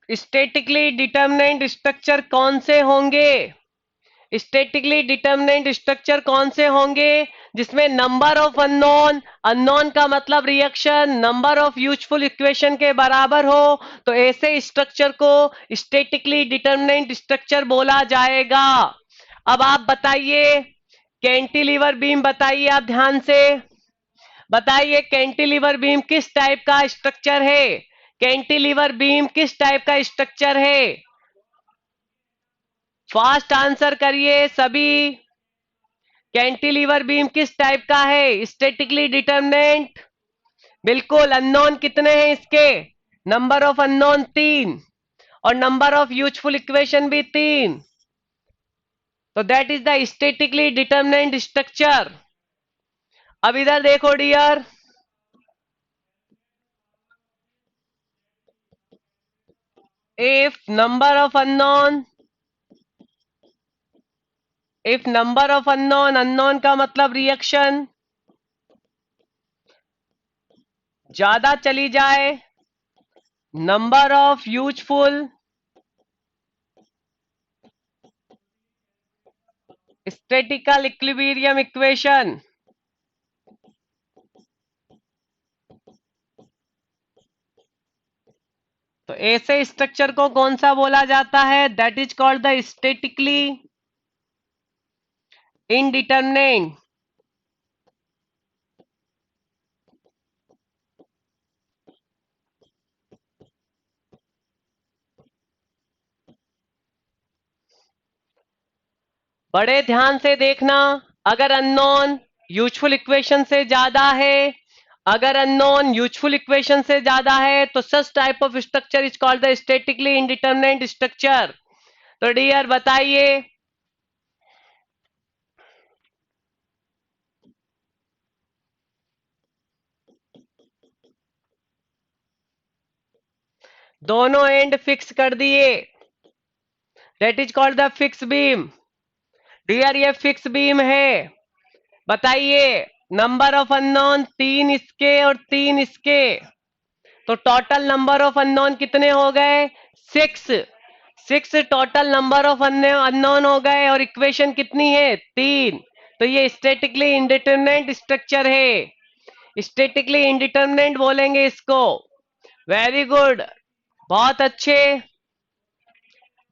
स्टैटिकली डिटर्मिनेंट स्ट्रक्चर कौन से होंगे? स्टैटिकली डिटर्मिनेंट स्ट्रक्चर कौन से होंगे? जिसमें नंबर ऑफ अननोन, अननोन का मतलब reaction, number of useful equation के बराबर हो, तो ऐसे स्ट्रक्चर को स्टैटिकली डिटर्मिनेंट स्ट्रक्चर बोला जाएगा। अब आप बताइए, कैंटिलीवर बीम बताइए, आप ध्यान से बताइए, कैंटिलीवर बीम किस टाइप का स्ट्रक्चर है? कैंटिलीवर बीम किस टाइप का स्ट्रक्चर है? फास्ट आंसर करिए सभी। कैंटिलीवर बीम किस टाइप का है? Statically determinant. बिल्कुल। अननोन कितने हैं इसके? नंबर ऑफ अननोन 3, और नंबर ऑफ यूजफुल इक्वेशन भी 3। तो that is the statically determinant structure. अब इधर देखो dear, if number of unknown, if number of unknown, unknown का मतलब रिएक्शन, ज्यादा चली जाए, number of useful statical equilibrium equation, तो ऐसे स्ट्रक्चर को कौन सा बोला जाता है? That is called the statically indeterminant. बड़े ध्यान से देखना, अगर अननोन यूजफुल इक्वेशन से ज्यादा है। अगर अननोन यूजफुल इक्वेशन से ज्यादा है तो such type of structure is called the statically indeterminate structure. तो डियर बताइए। दोनों एंड फिक्स कर दिए, that is called the fix beam. Dear ये फिक्स बीम है। बताइए, नंबर ऑफ अननोन तीन इसके और तीन इसके, तो टोटल नंबर ऑफ अननोन कितने हो गए? Six. Six total number of unknown हो गए, और इक्वेशन कितनी है? तीन। तो ये स्टैटिकली इंडिटरमिनेट स्ट्रक्चर है, स्टैटिकली इंडिटरमिनेट बोलेंगे इसको। वेरी गुड, बहुत अच्छे,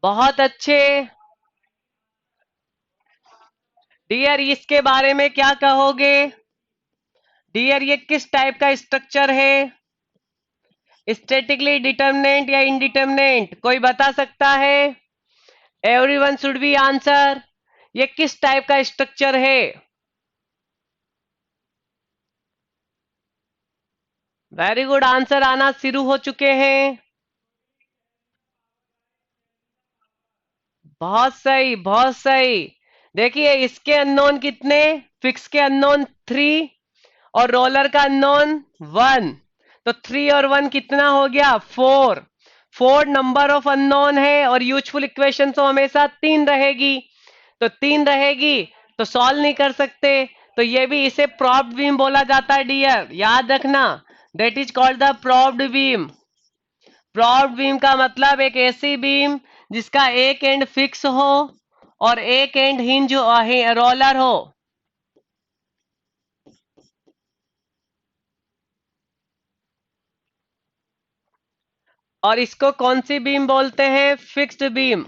बहुत अच्छे। डियर इसके बारे में क्या कहोगे? डियर ये किस टाइप का स्ट्रक्चर है? स्टैटिकली डिटरमिनेंट या इनडिटरमिनेंट, कोई बता सकता है? Everyone should be answer. ये किस टाइप का स्ट्रक्चर है? वेरी गुड, आंसर आना शुरू हो चुके हैं। बहुत सही, बहुत सही। देखिए इसके अननोन कितने? फिक्स के अननोन थ्री, और रोलर का अननोन वन। तो थ्री और वन कितना हो गया? Four. Four number of unknown है, और यूजफुल इक्वेशन तो हमेशा तीन रहेगी। तो तीन रहेगी तो सॉल्व नहीं कर सकते। तो ये भी, इसे प्रॉप्ड बीम बोला जाता है डियर, याद रखना। That is called the propped beam. Propped beam का मतलब एक ऐसी बीम जिसका एक एंड फिक्स हो और एक एंड हिंज रोलर हो। और इसको कौन सी बीम बोलते हैं? Fixed beam.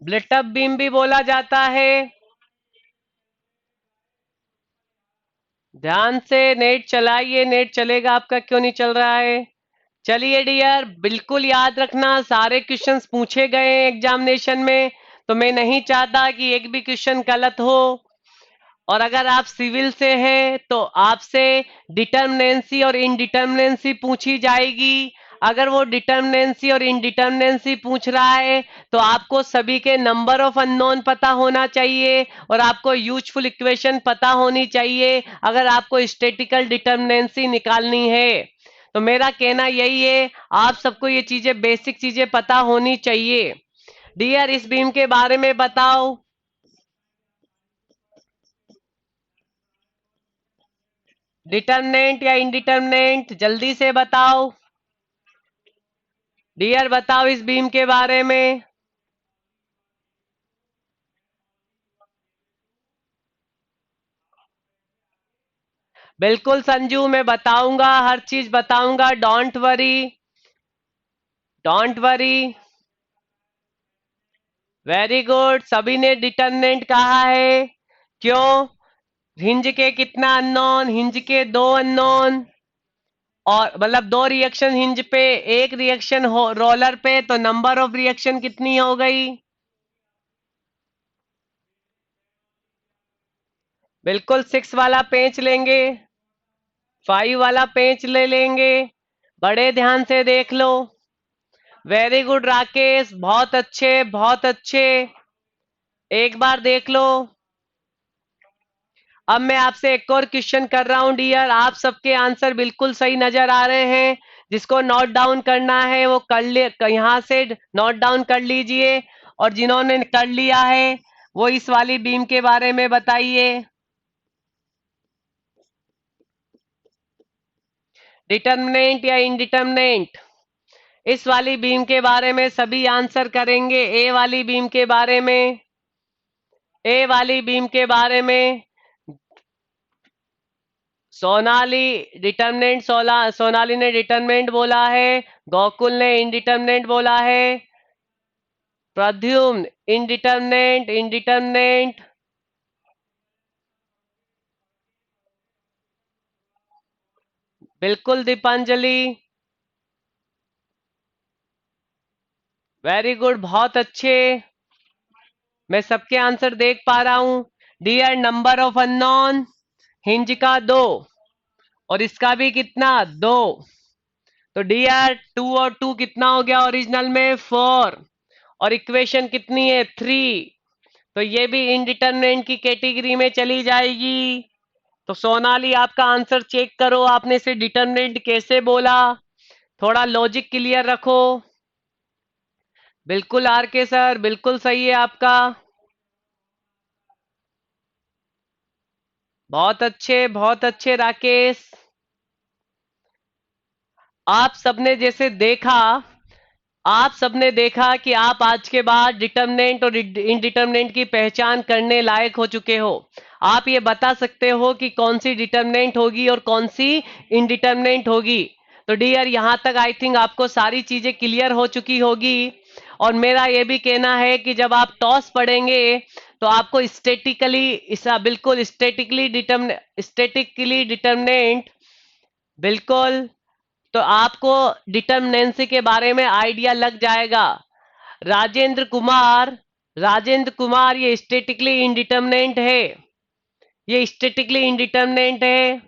Built up beam भी बोला जाता है। ध्यान से नेट चलाइए, नेट चलेगा आपका, क्यों नहीं चल रहा है? चलिए डियर, बिल्कुल याद रखना, सारे क्वेश्चंस पूछे गए हैं एग्जामिनेशन में, तो मैं नहीं चाहता कि एक भी क्वेश्चन गलत हो। और अगर आप सिविल से हैं तो आपसे डिटर्मिनेंसी और इनडिटर्मिनेंसी पूछी जाएगी। अगर वो डिटर्मिनेंसी और इनडिटर्मिनेंसी पूछ रहा है तो आपको सभी के नंबर ऑफ अननोन पता होना चाहिए, और आपको यूजफुल इक्वेशन पता होनी चाहिए अगर आपको स्टैटिकल डिटर्मिनेंसी निकालनी है। तो मेरा कहना यही है, आप सबको ये चीजें, बेसिक चीजें पता होनी चाहिए। डियर इस बीम के बारे में बताओ। डिटर्मिनेंट या इनडिटर्मिनेंट, जल्दी से बताओ। डियर बताओ इस बीम के बारे में। बिल्कुल संजू, मैं बताऊंगा, हर चीज बताऊंगा, don't worry, don't worry. Very good, सभी ने डिटर्मिनेंट कहा है। क्यों? हिंज के कितना अननोन? हिंज के दो अननोन, और मतलब दो रिएक्शन हिंज पे, एक रिएक्शन हो रोलर पे, तो नंबर ऑफ रिएक्शन कितनी हो गई? बिल्कुल सिक्स वाला पेंच लेंगे, फाइव वाला पेंच ले लेंगे। बड़े ध्यान से देख लो। वेरी गुड राकेश, बहुत अच्छे, बहुत अच्छे। एक बार देख लो। अब मैं आपसे एक और क्वेश्चन कर रहा हूं डियर, आप सबके आंसर बिल्कुल सही नजर आ रहे हैं। जिसको नोट डाउन करना है वो कर ले, यहां से नोट डाउन कर लीजिए। और जिन्होंने कर लिया है वो इस वाली बीम के बारे में बताइए। डिटर्मिनेंट या इनडिटर्मिनेंट, इस वाली बीम के बारे में सभी आंसर करेंगे। ए वाली बीम के बारे में, ए वाली बीम के बारे में सोनाली डिटर्मिनेंट, सोनाली ने डिटर्मिनेंट बोला है, गोकुल ने इनडिटर्मिनेंट बोला है, प्रद्युम्न इनडिटर्मिनेंट, इनडिटर्मिनेंट। बिल्कुल दीपांजलि, वेरी गुड, बहुत अच्छे। मैं सबके आंसर देख पा रहा हूं। Dear number of unknown, hinge का 2 और इसका भी कितना 2। तो डियर 2 और 2 कितना हो गया ओरिजिनल में 4 और इक्वेशन कितनी है 3। तो ये भी इनडिटरमिनेंट की कैटेगरी में चली जाएगी। तो सोनाली आपका आंसर चेक करो, आपने इसे डिटरमिनेंट कैसे बोला, थोड़ा लॉजिक क्लियर रखो। बिल्कुल आर के सर, बिल्कुल सही है आपका। बहुत अच्छे राकेश। आप सबने जैसे देखा, आप सबने देखा कि आप आज के बाद डिटर्मिनेंट और इनडिटर्मिनेंट की पहचान करने लायक हो चुके हो। आप ये बता सकते हो कि कौन सी डिटर्मिनेंट होगी और कौन सी इनडिटर्मिनेंट होगी। तो डियर यहां तक आई थिंक आपको सारी चीजें क्लियर हो चुकी होगी। और मेरा ये भी कहना है कि जब आप टॉस पढ़ेंगे तो आपको स्टेटिकली इसका बिल्कुल स्टेटिकली डिटर्मिनेंट, बिल्कुल, तो आपको डिटर्मिनेंसी के बारे में आइडिया लग जाएगा। राजेंद्र कुमार, राजेंद्र कुमार ये स्टेटिकली इंडिटर्मिनेंट है, ये स्टेटिकली इंडिटर्मिनेंट है।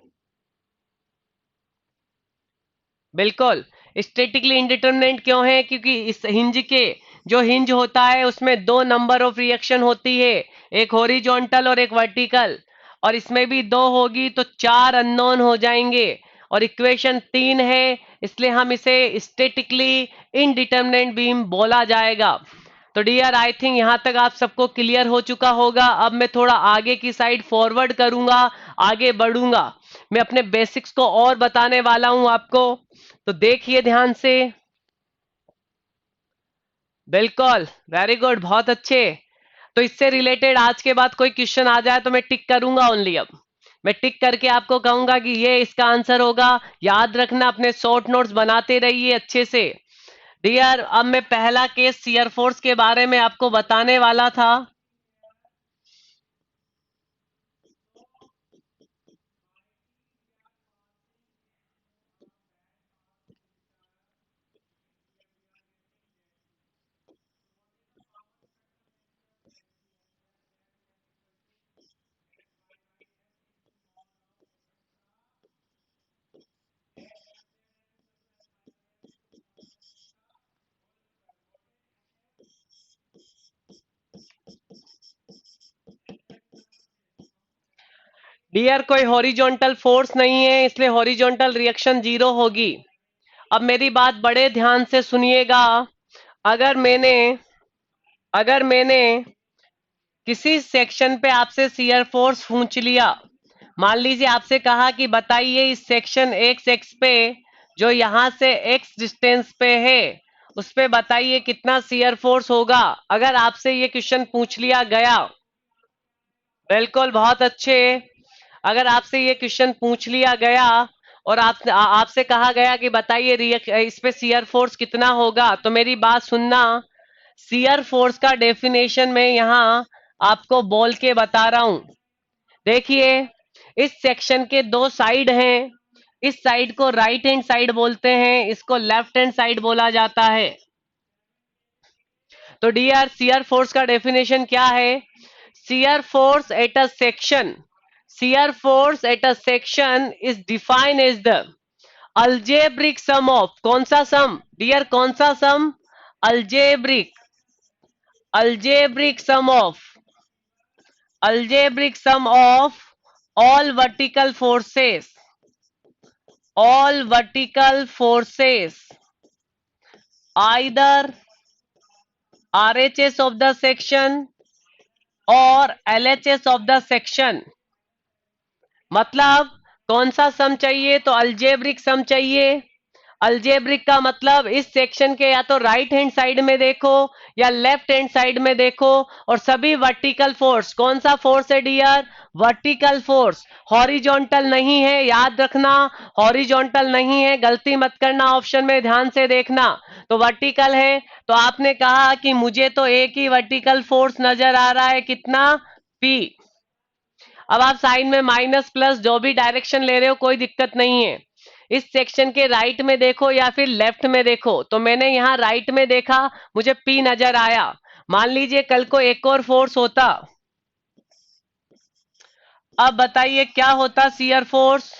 बिल्कुल स्टेटिकली इंडिटर्मिनेंट क्यों है, क्योंकि इस हिंज के जो हिंज होता है उसमें दो नंबर ऑफ रिएक्शन होती है, एक हॉरिजॉन्टल और एक वर्टिकल, और इसमें भी दो होगी तो चार अननोन हो जाएंगे और इक्वेशन 3 है, इसलिए हम इसे स्टेटिकली इनडिटर्मिनेंट बीम बोला जाएगा। तो डियर आई थिंक यहां तक आप सबको क्लियर हो चुका होगा। अब मैं थोड़ा आगे की साइड फॉरवर्ड करूंगा, आगे बढ़ूंगा, मैं अपने बेसिक्स को और बताने वाला हूं आपको। तो देखिए ध्यान से। बिल्कुल, वेरी गुड, बहुत अच्छे। तो इससे रिलेटेड आज के बाद कोई क्वेश्चन आ जाए तो मैं टिक करूंगा ओनली। अब मैं टिक करके आपको कहूंगा कि ये इसका आंसर होगा। याद रखना, अपने शॉर्ट नोट्स बनाते रहिए अच्छे से। डियर अब मैं पहला केस सीयर फोर्स के बारे में आपको बताने वाला था। डियर कोई हॉरिजॉन्टल फोर्स नहीं है, इसलिए हॉरिजॉन्टल रिएक्शन जीरो होगी। अब मेरी बात बड़े ध्यान से सुनिएगा। अगर मैंने अगर मैंने किसी सेक्शन पे आपसे शियर फोर्स पूछ लिया, मान लीजिए आपसे कहा कि बताइए इस सेक्शन एक्स एक्स पे जो यहां से एक्स डिस्टेंस पे है उस पे बताइए कितना शियर फोर्स होगा। अगर आपसे ये क्वेश्चन पूछ लिया गया, बिल्कुल बहुत अच्छे। अगर आपसे ये क्वेश्चन पूछ लिया गया और आपसे कहा गया कि बताइए इस पे शियर फोर्स कितना होगा, तो मेरी बात सुनना। शियर फोर्स का डेफिनेशन में यहाँ आपको बोल के बता रहा हूं। देखिए, इस सेक्शन के दो साइड हैं, इस साइड को राइट हैंड साइड बोलते हैं, इसको लेफ्ट हैंड साइड बोला जाता है। तो डियर शियर फोर्स का डेफिनेशन क्या है? Shear force at a section, shear force at a section is defined as the algebraic sum of, कौन सा सम डियर, कौन सा sum? Algebraic, algebraic sum of, algebraic sum of all vertical forces, all vertical forces either RHS of the section or LHS of the section। मतलब कौन सा सम चाहिए? तो algebraic sum चाहिए। अल्जेब्रिक का मतलब इस सेक्शन के या तो राइट हैंड साइड में देखो या लेफ्ट हैंड साइड में देखो, और सभी वर्टिकल फोर्स, कौन सा फोर्स है डियर? वर्टिकल फोर्स, हॉरिजॉन्टल नहीं है, याद रखना, हॉरिजॉन्टल नहीं है, गलती मत करना, ऑप्शन में ध्यान से देखना। तो वर्टिकल है, तो आपने कहा कि मुझे तो एक ही वर्टिकल फोर्स नजर आ रहा है, कितना? पी। अब आप साइन में माइनस प्लस जो भी डायरेक्शन ले रहे हो कोई दिक्कत नहीं है। इस सेक्शन के राइट में देखो या फिर लेफ्ट में देखो। तो मैंने यहाँ राइट में देखा, मुझे पी नजर आया। मान लीजिए कल को एक और फोर्स होता, अब बताइए क्या होता शियर फोर्स।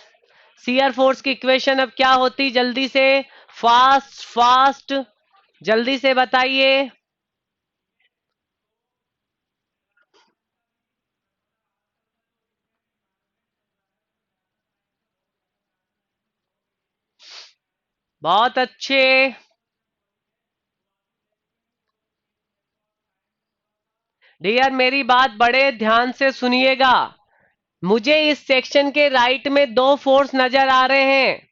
शियर फोर्स की इक्वेशन अब क्या होती, जल्दी से, फास्ट फास्ट, जल्दी से बताइए। बहुत अच्छे। डियर मेरी बात बड़े ध्यान से सुनिएगा। मुझे इस सेक्शन के राइट में दो फोर्स नजर आ रहे हैं।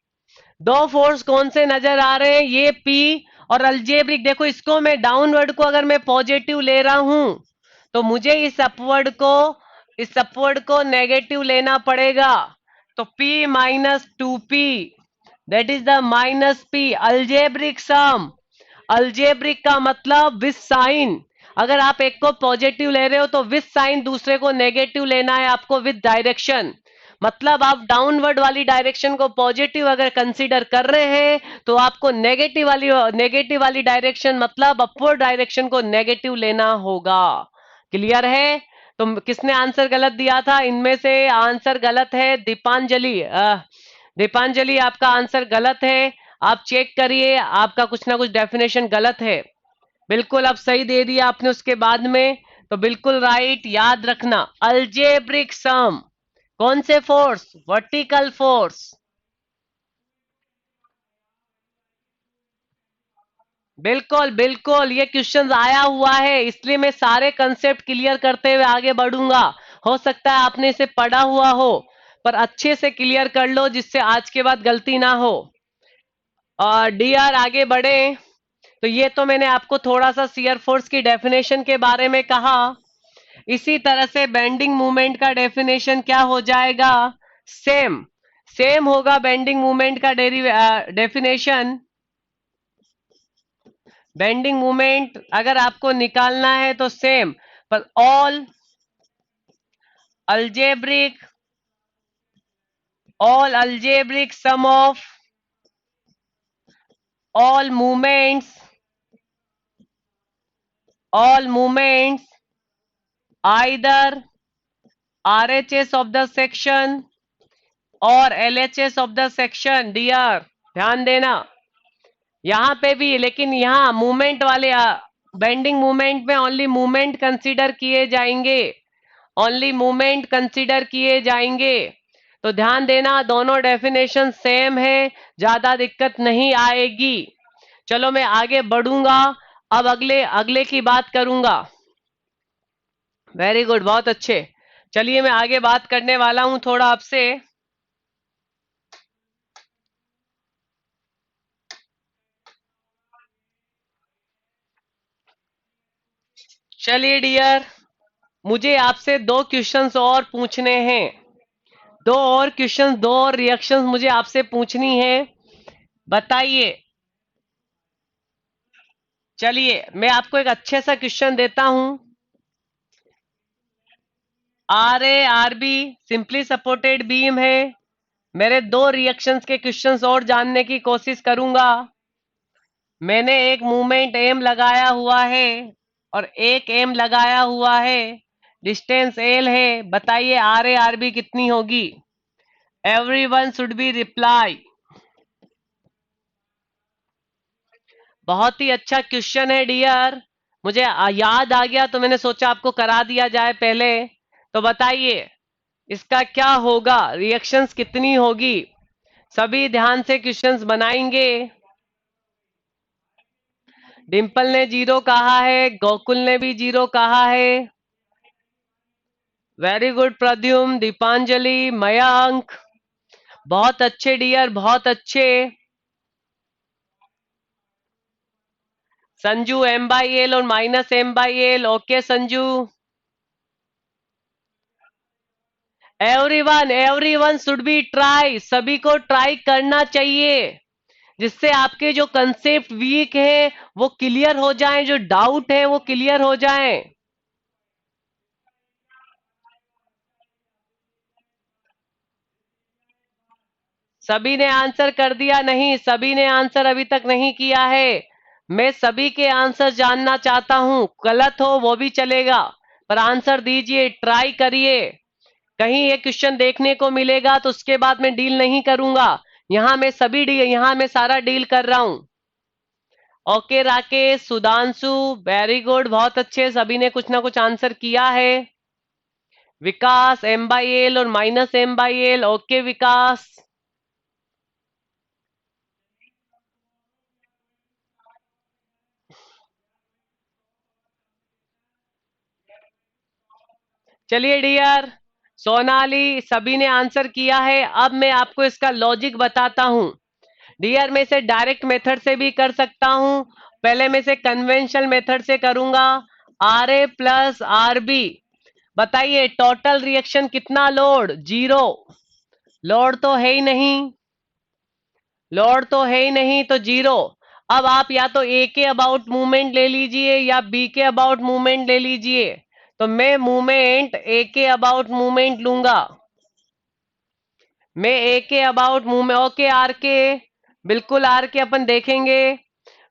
दो फोर्स कौन से नजर आ रहे हैं, ये पी और अल्जेब्रिक। देखो इसको मैं डाउनवर्ड को अगर मैं पॉजिटिव ले रहा हूं तो मुझे इस अपवर्ड को नेगेटिव लेना पड़ेगा। तो P minus two P, that is the minus P algebraic sum. Algebraic का मतलब विथ साइन। अगर आप एक को पॉजिटिव ले रहे हो तो विथ साइन दूसरे को नेगेटिव लेना है आपको, विथ डायरेक्शन। मतलब आप डाउनवर्ड वाली डायरेक्शन को पॉजिटिव अगर कंसीडर कर रहे हैं तो आपको नेगेटिव वाली डायरेक्शन मतलब अपवर्ड डायरेक्शन को नेगेटिव लेना होगा। क्लियर है? तो किसने आंसर गलत दिया था इनमें से? आंसर गलत है दीपांजलि। दीपांजलि आपका आंसर गलत है। आप चेक करिए, आपका कुछ ना कुछ डेफिनेशन गलत है। बिल्कुल अब सही दे दिया आपने उसके बाद में। तो बिल्कुल राइट, याद रखना अल्जेब्रिक सम। कौन से फोर्स? Vertical force. बिल्कुल बिल्कुल, ये क्वेश्चन आया हुआ है इसलिए मैं सारे कंसेप्ट क्लियर करते हुए आगे बढ़ूंगा। हो सकता है आपने इसे पढ़ा हुआ हो, पर अच्छे से क्लियर कर लो जिससे आज के बाद गलती ना हो। और डी आर आगे बढ़े। तो ये तो मैंने आपको थोड़ा सा शियर फोर्स की डेफिनेशन के बारे में कहा। इसी तरह से बेंडिंग मूवमेंट का डेफिनेशन क्या हो जाएगा? सेम। सेम होगा बेंडिंग मूवमेंट का डेफिनेशन। बेंडिंग मूवमेंट अगर आपको निकालना है तो सेम, पर algebraic all algebraic sum of all movements all movements either RHS of the section और LHS of the section. Dear ध्यान देना यहाँ पे भी, लेकिन यहाँ मूवमेंट वाले बेंडिंग मूवमेंट में ओनली मूवमेंट कंसीडर किए जाएंगे, ओनली मूवमेंट कंसीडर किए जाएंगे। तो ध्यान देना दोनों डेफिनेशन सेम है, ज्यादा दिक्कत नहीं आएगी। चलो मैं आगे बढ़ूंगा, अब अगले अगले की बात करूंगा। वेरी गुड, बहुत अच्छे। चलिए मैं आगे बात करने वाला हूं थोड़ा आपसे। चलिए डियर, मुझे आपसे दो क्वेश्चंस और पूछने हैं। दो और रिएक्शंस मुझे आपसे पूछनी है। बताइए। चलिए मैं आपको एक अच्छे सा क्वेश्चन देता हूं। R A R B simply supported beam है। मेरे दो रिएक्शंस के क्वेश्चंस और जानने की कोशिश करूंगा। मैंने एक मूवमेंट एम लगाया हुआ है और एक एम लगाया हुआ है, डिस्टेंस एल है। बताइए आर ए आर बी कितनी होगी? Everyone should B reply. बहुत ही अच्छा क्वेश्चन है डियर, मुझे याद आ गया तो मैंने सोचा आपको करा दिया जाए पहले। तो बताइए इसका क्या होगा, रिएक्शंस कितनी होगी? सभी ध्यान से क्वेश्चंस बनाएंगे। डिंपल ने जीरो कहा है, गोकुल ने भी जीरो कहा है। वेरी गुड प्रद्युम, दीपांजलि, मयंक, बहुत अच्छे डियर, बहुत अच्छे। संजू एम बाई एल और minus M by L, okay Sanju. Everyone should be try, सभी को ट्राई करना चाहिए, जिससे आपके जो कंसेप्ट वीक है वो क्लियर हो जाएं, जो डाउट है वो क्लियर हो जाएं। सभी ने आंसर कर दिया? नहीं, सभी ने आंसर अभी तक नहीं किया है। मैं सभी के आंसर जानना चाहता हूं, गलत हो वो भी चलेगा, पर आंसर दीजिए, ट्राई करिए। कहीं ये क्वेश्चन देखने को मिलेगा तो उसके बाद मैं डील नहीं करूंगा। यहाँ मैं सारा डील कर रहा हूं। Okay Rakesh, Sudhanshu, very good, बहुत अच्छे, सभी ने कुछ ना कुछ आंसर किया है। विकास, M/L और -M/L, ओके विकास। चलिए डियर, सोनाली, सभी ने आंसर किया है। अब मैं आपको इसका लॉजिक बताता हूं। डियर, मैं इसे डायरेक्ट मेथड से भी कर सकता हूं, पहले मैं इसे कन्वेंशनल मेथड से करूंगा। RA प्लस RB, बताइए टोटल रिएक्शन कितना लोड? 0। लोड तो है ही नहीं, लोड तो है ही नहीं, तो 0। अब आप या तो ए के अबाउट मूवमेंट ले लीजिए या बी के अबाउट मूवमेंट ले लीजिए। तो मैं मूवमेंट ए के अबाउट मूवमेंट लूंगा। मैं ए के अबाउट मूवमेंट, ओके आर के, बिल्कुल आर के अपन देखेंगे।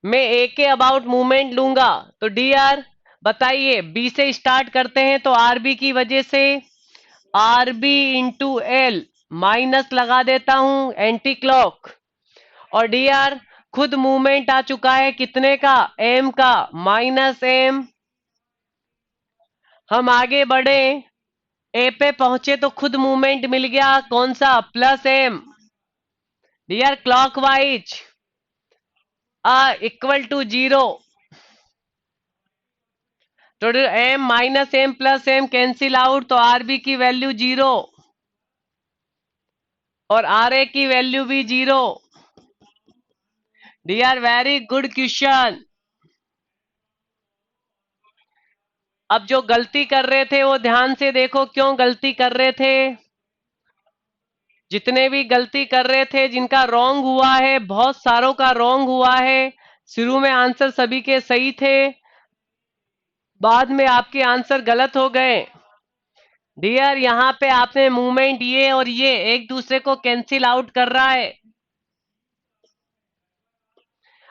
मैं ए के अबाउट मूवमेंट लूंगा। तो डी आर, बताइए, बी से स्टार्ट करते हैं तो आर बी की वजह से R B into L, minus लगा देता हूं एंटी क्लॉक। और डी आर, खुद मूवमेंट आ चुका है कितने का? एम का, -M। हम आगे बढ़े, ए पे पहुंचे तो खुद मूवमेंट मिल गया, कौन सा? +M। Dear clockwise equal to 0। तो M -M plus M cancel out, तो आरबी की वैल्यू 0 और आर ए की वैल्यू भी 0। Dear very good question. अब जो गलती कर रहे थे वो ध्यान से देखो, क्यों गलती कर रहे थे। जितने भी गलती कर रहे थे, जिनका रॉन्ग हुआ है, बहुत सारों का रॉन्ग हुआ है। शुरू में आंसर सभी के सही थे, बाद में आपके आंसर गलत हो गए। डियर, यहाँ पे आपने मूवमेंट ये और ये एक दूसरे को कैंसिल आउट कर रहा है।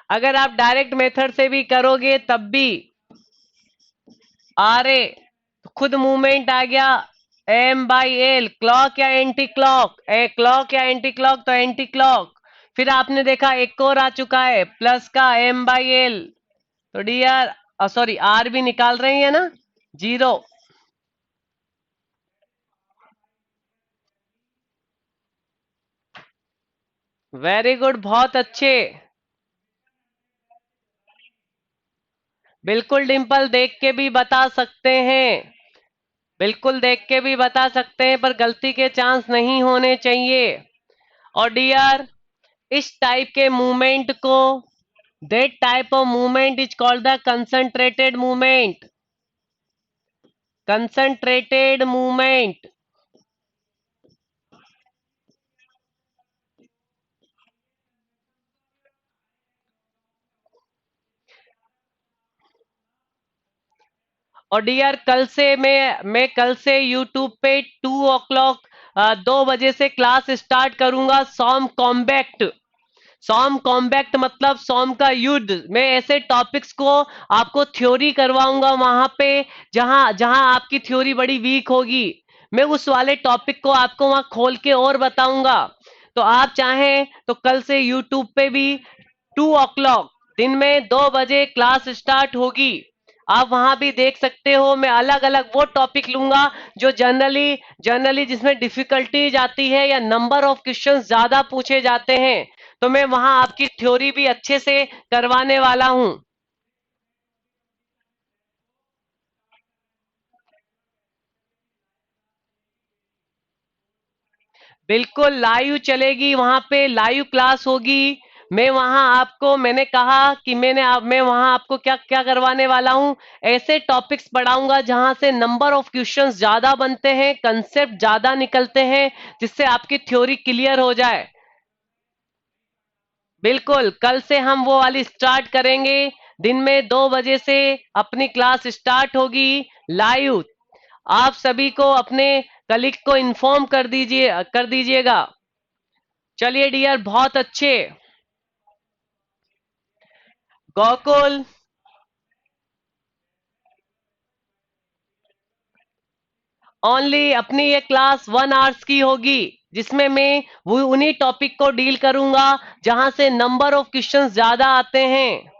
अगर आप डायरेक्ट मेथड से भी करोगे तब भी आर ए, खुद मूवमेंट आ गया M/L, क्लॉक या एंटी क्लॉक? क्लॉक या एंटी क्लॉक? तो एंटी क्लॉक। फिर आपने देखा एक और आ चुका है प्लस का M/L, तो डी आर, सॉरी आर भी निकाल रही है ना, 0। वेरी गुड, बहुत अच्छे। बिल्कुल डिंपल, देख के भी बता सकते हैं, बिल्कुल देख के भी बता सकते हैं, पर गलती के चांस नहीं होने चाहिए। और डी आर, इस टाइप के मूवमेंट को, that type of movement is called the concentrated movement. Concentrated movement. और डियर, कल से मैं कल से यूट्यूब पे 2 o'clock, 2 बजे से क्लास स्टार्ट करूंगा, सॉम कॉम्बैक्ट। सॉम कॉम्बैक्ट मतलब सॉम का युद्ध। मैं ऐसे टॉपिक्स को आपको थ्योरी करवाऊंगा वहां पे, जहां जहां आपकी थ्योरी बड़ी वीक होगी, मैं उस वाले टॉपिक को आपको वहां खोल के और बताऊंगा। तो आप चाहें तो कल से यूट्यूब पे भी 2 o'clock, दिन में 2 बजे क्लास स्टार्ट होगी, आप वहां भी देख सकते हो। मैं अलग अलग वो टॉपिक लूंगा जो जनरली जनरली जिसमें डिफिकल्टीज आती है या नंबर ऑफ क्वेश्चंस ज्यादा पूछे जाते हैं, तो मैं वहां आपकी थ्योरी भी अच्छे से करवाने वाला हूं। बिल्कुल लाइव चलेगी, वहां पे लाइव क्लास होगी। मैं वहां आपको, मैंने कहा कि मैं वहां आपको क्या क्या करवाने वाला हूं, ऐसे टॉपिक्स पढ़ाऊंगा जहां से नंबर ऑफ क्वेश्चंस ज्यादा बनते हैं, कंसेप्ट ज्यादा निकलते हैं, जिससे आपकी थ्योरी क्लियर हो जाए। बिल्कुल, कल से हम वो वाली स्टार्ट करेंगे, दिन में 2 बजे से अपनी क्लास स्टार्ट होगी लाइव। आप सभी को, अपने कलीग को इन्फॉर्म कर दीजिएगा। चलिए डियर, बहुत अच्छे। गोकुल, ओनली अपनी ये क्लास 1 आवर्स की होगी, जिसमें मैं वो उन्हीं टॉपिक को डील करूंगा जहां से नंबर ऑफ क्वेश्चंस ज्यादा आते हैं।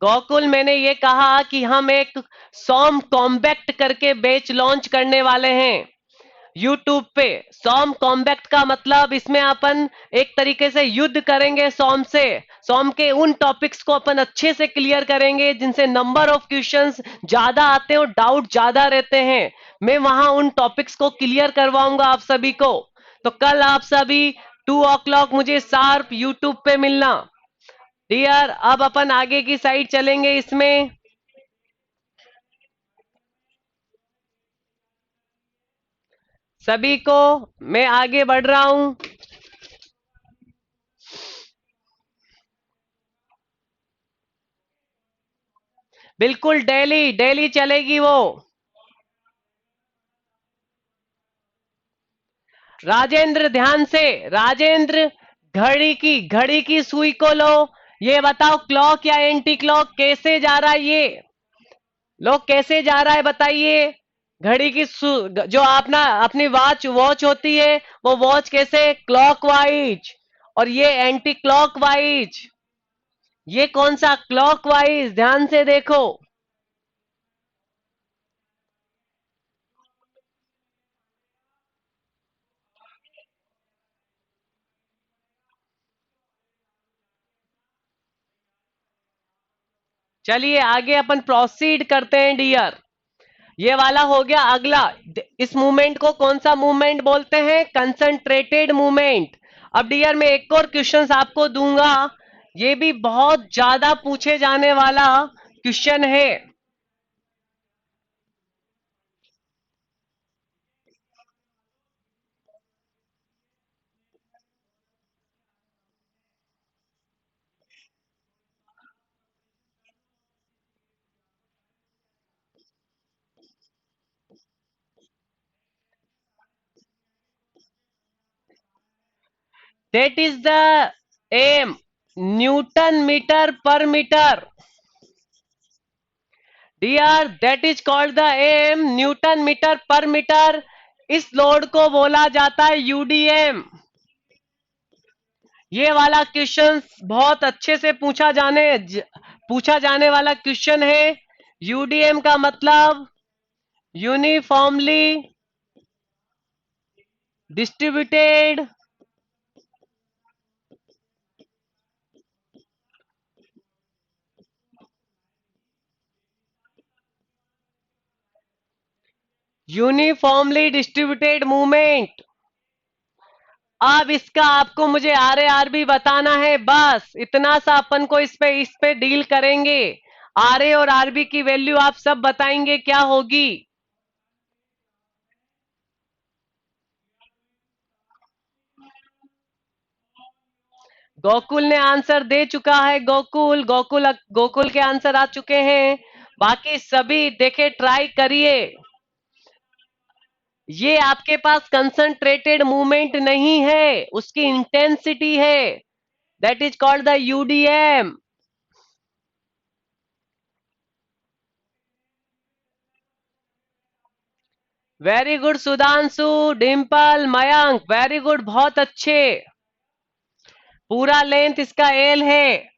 गोकुल, मैंने ये कहा कि हम एक सॉम कॉम्बैक्ट करके बैच लॉन्च करने वाले हैं यूट्यूब पे। सॉम कॉम्बैक्ट का मतलब, इसमें अपन एक तरीके से युद्ध करेंगे सॉम से। सॉम के उन टॉपिक्स को अपन अच्छे से क्लियर करेंगे जिनसे नंबर ऑफ क्वेश्चंस ज्यादा आते हैं और डाउट ज्यादा रहते हैं। मैं वहां उन टॉपिक्स को क्लियर करवाऊंगा आप सभी को। तो कल आप सभी 2 o'clock मुझे शार्प यूट्यूब पे मिलना। डियर, अब अपन आगे की साइड चलेंगे इसमें। सभी को मैं आगे बढ़ रहा हूं। बिल्कुल, डेली डेली चलेगी वो। राजेंद्र, ध्यान से। राजेंद्र, घड़ी की सुई को लो। ये बताओ, क्लॉक या एंटी क्लॉक कैसे जा रहा है ये? लोग कैसे जा रहा है बताइए। घड़ी की जो अपना अपनी वॉच वॉच होती है, वो वॉच कैसे? Clock wise. और ये एंटी क्लॉक वाइज। ये कौन सा क्लॉक वाइज? ध्यान से देखो। चलिए आगे अपन प्रोसीड करते हैं डियर। ये वाला हो गया अगला। इस मूवमेंट को कौन सा मूवमेंट बोलते हैं? Concentrated movement. अब डियर, मैं एक और क्वेश्चन आपको दूंगा। ये भी बहुत ज्यादा पूछे जाने वाला क्वेश्चन है। That is the M, newton metre per metre. Dear, that is called the M, newton metre per metre. इस लोड को बोला जाता है यूडीएम। ये वाला क्वेश्चन बहुत अच्छे से पूछा जाने वाला क्वेश्चन है। यूडीएम का मतलब uniformly distributed uniformly distributed movement. अब इसका आपको मुझे आर ए आर भी बताना है, बस इतना सा अपन को इस पे डील करेंगे। आर ए और आरबी की वैल्यू आप सब बताएंगे क्या होगी। गोकुल ने आंसर दे चुका है। गोकुल के आंसर आ चुके हैं। बाकी सभी देखे, ट्राई करिए। ये आपके पास कंसंट्रेटेड मूवमेंट नहीं है, उसकी इंटेंसिटी है। That is called the UDM. Very good Sudhanshu, Dimple, Mayank, very good, बहुत अच्छे। पूरा लेंथ इसका एल है।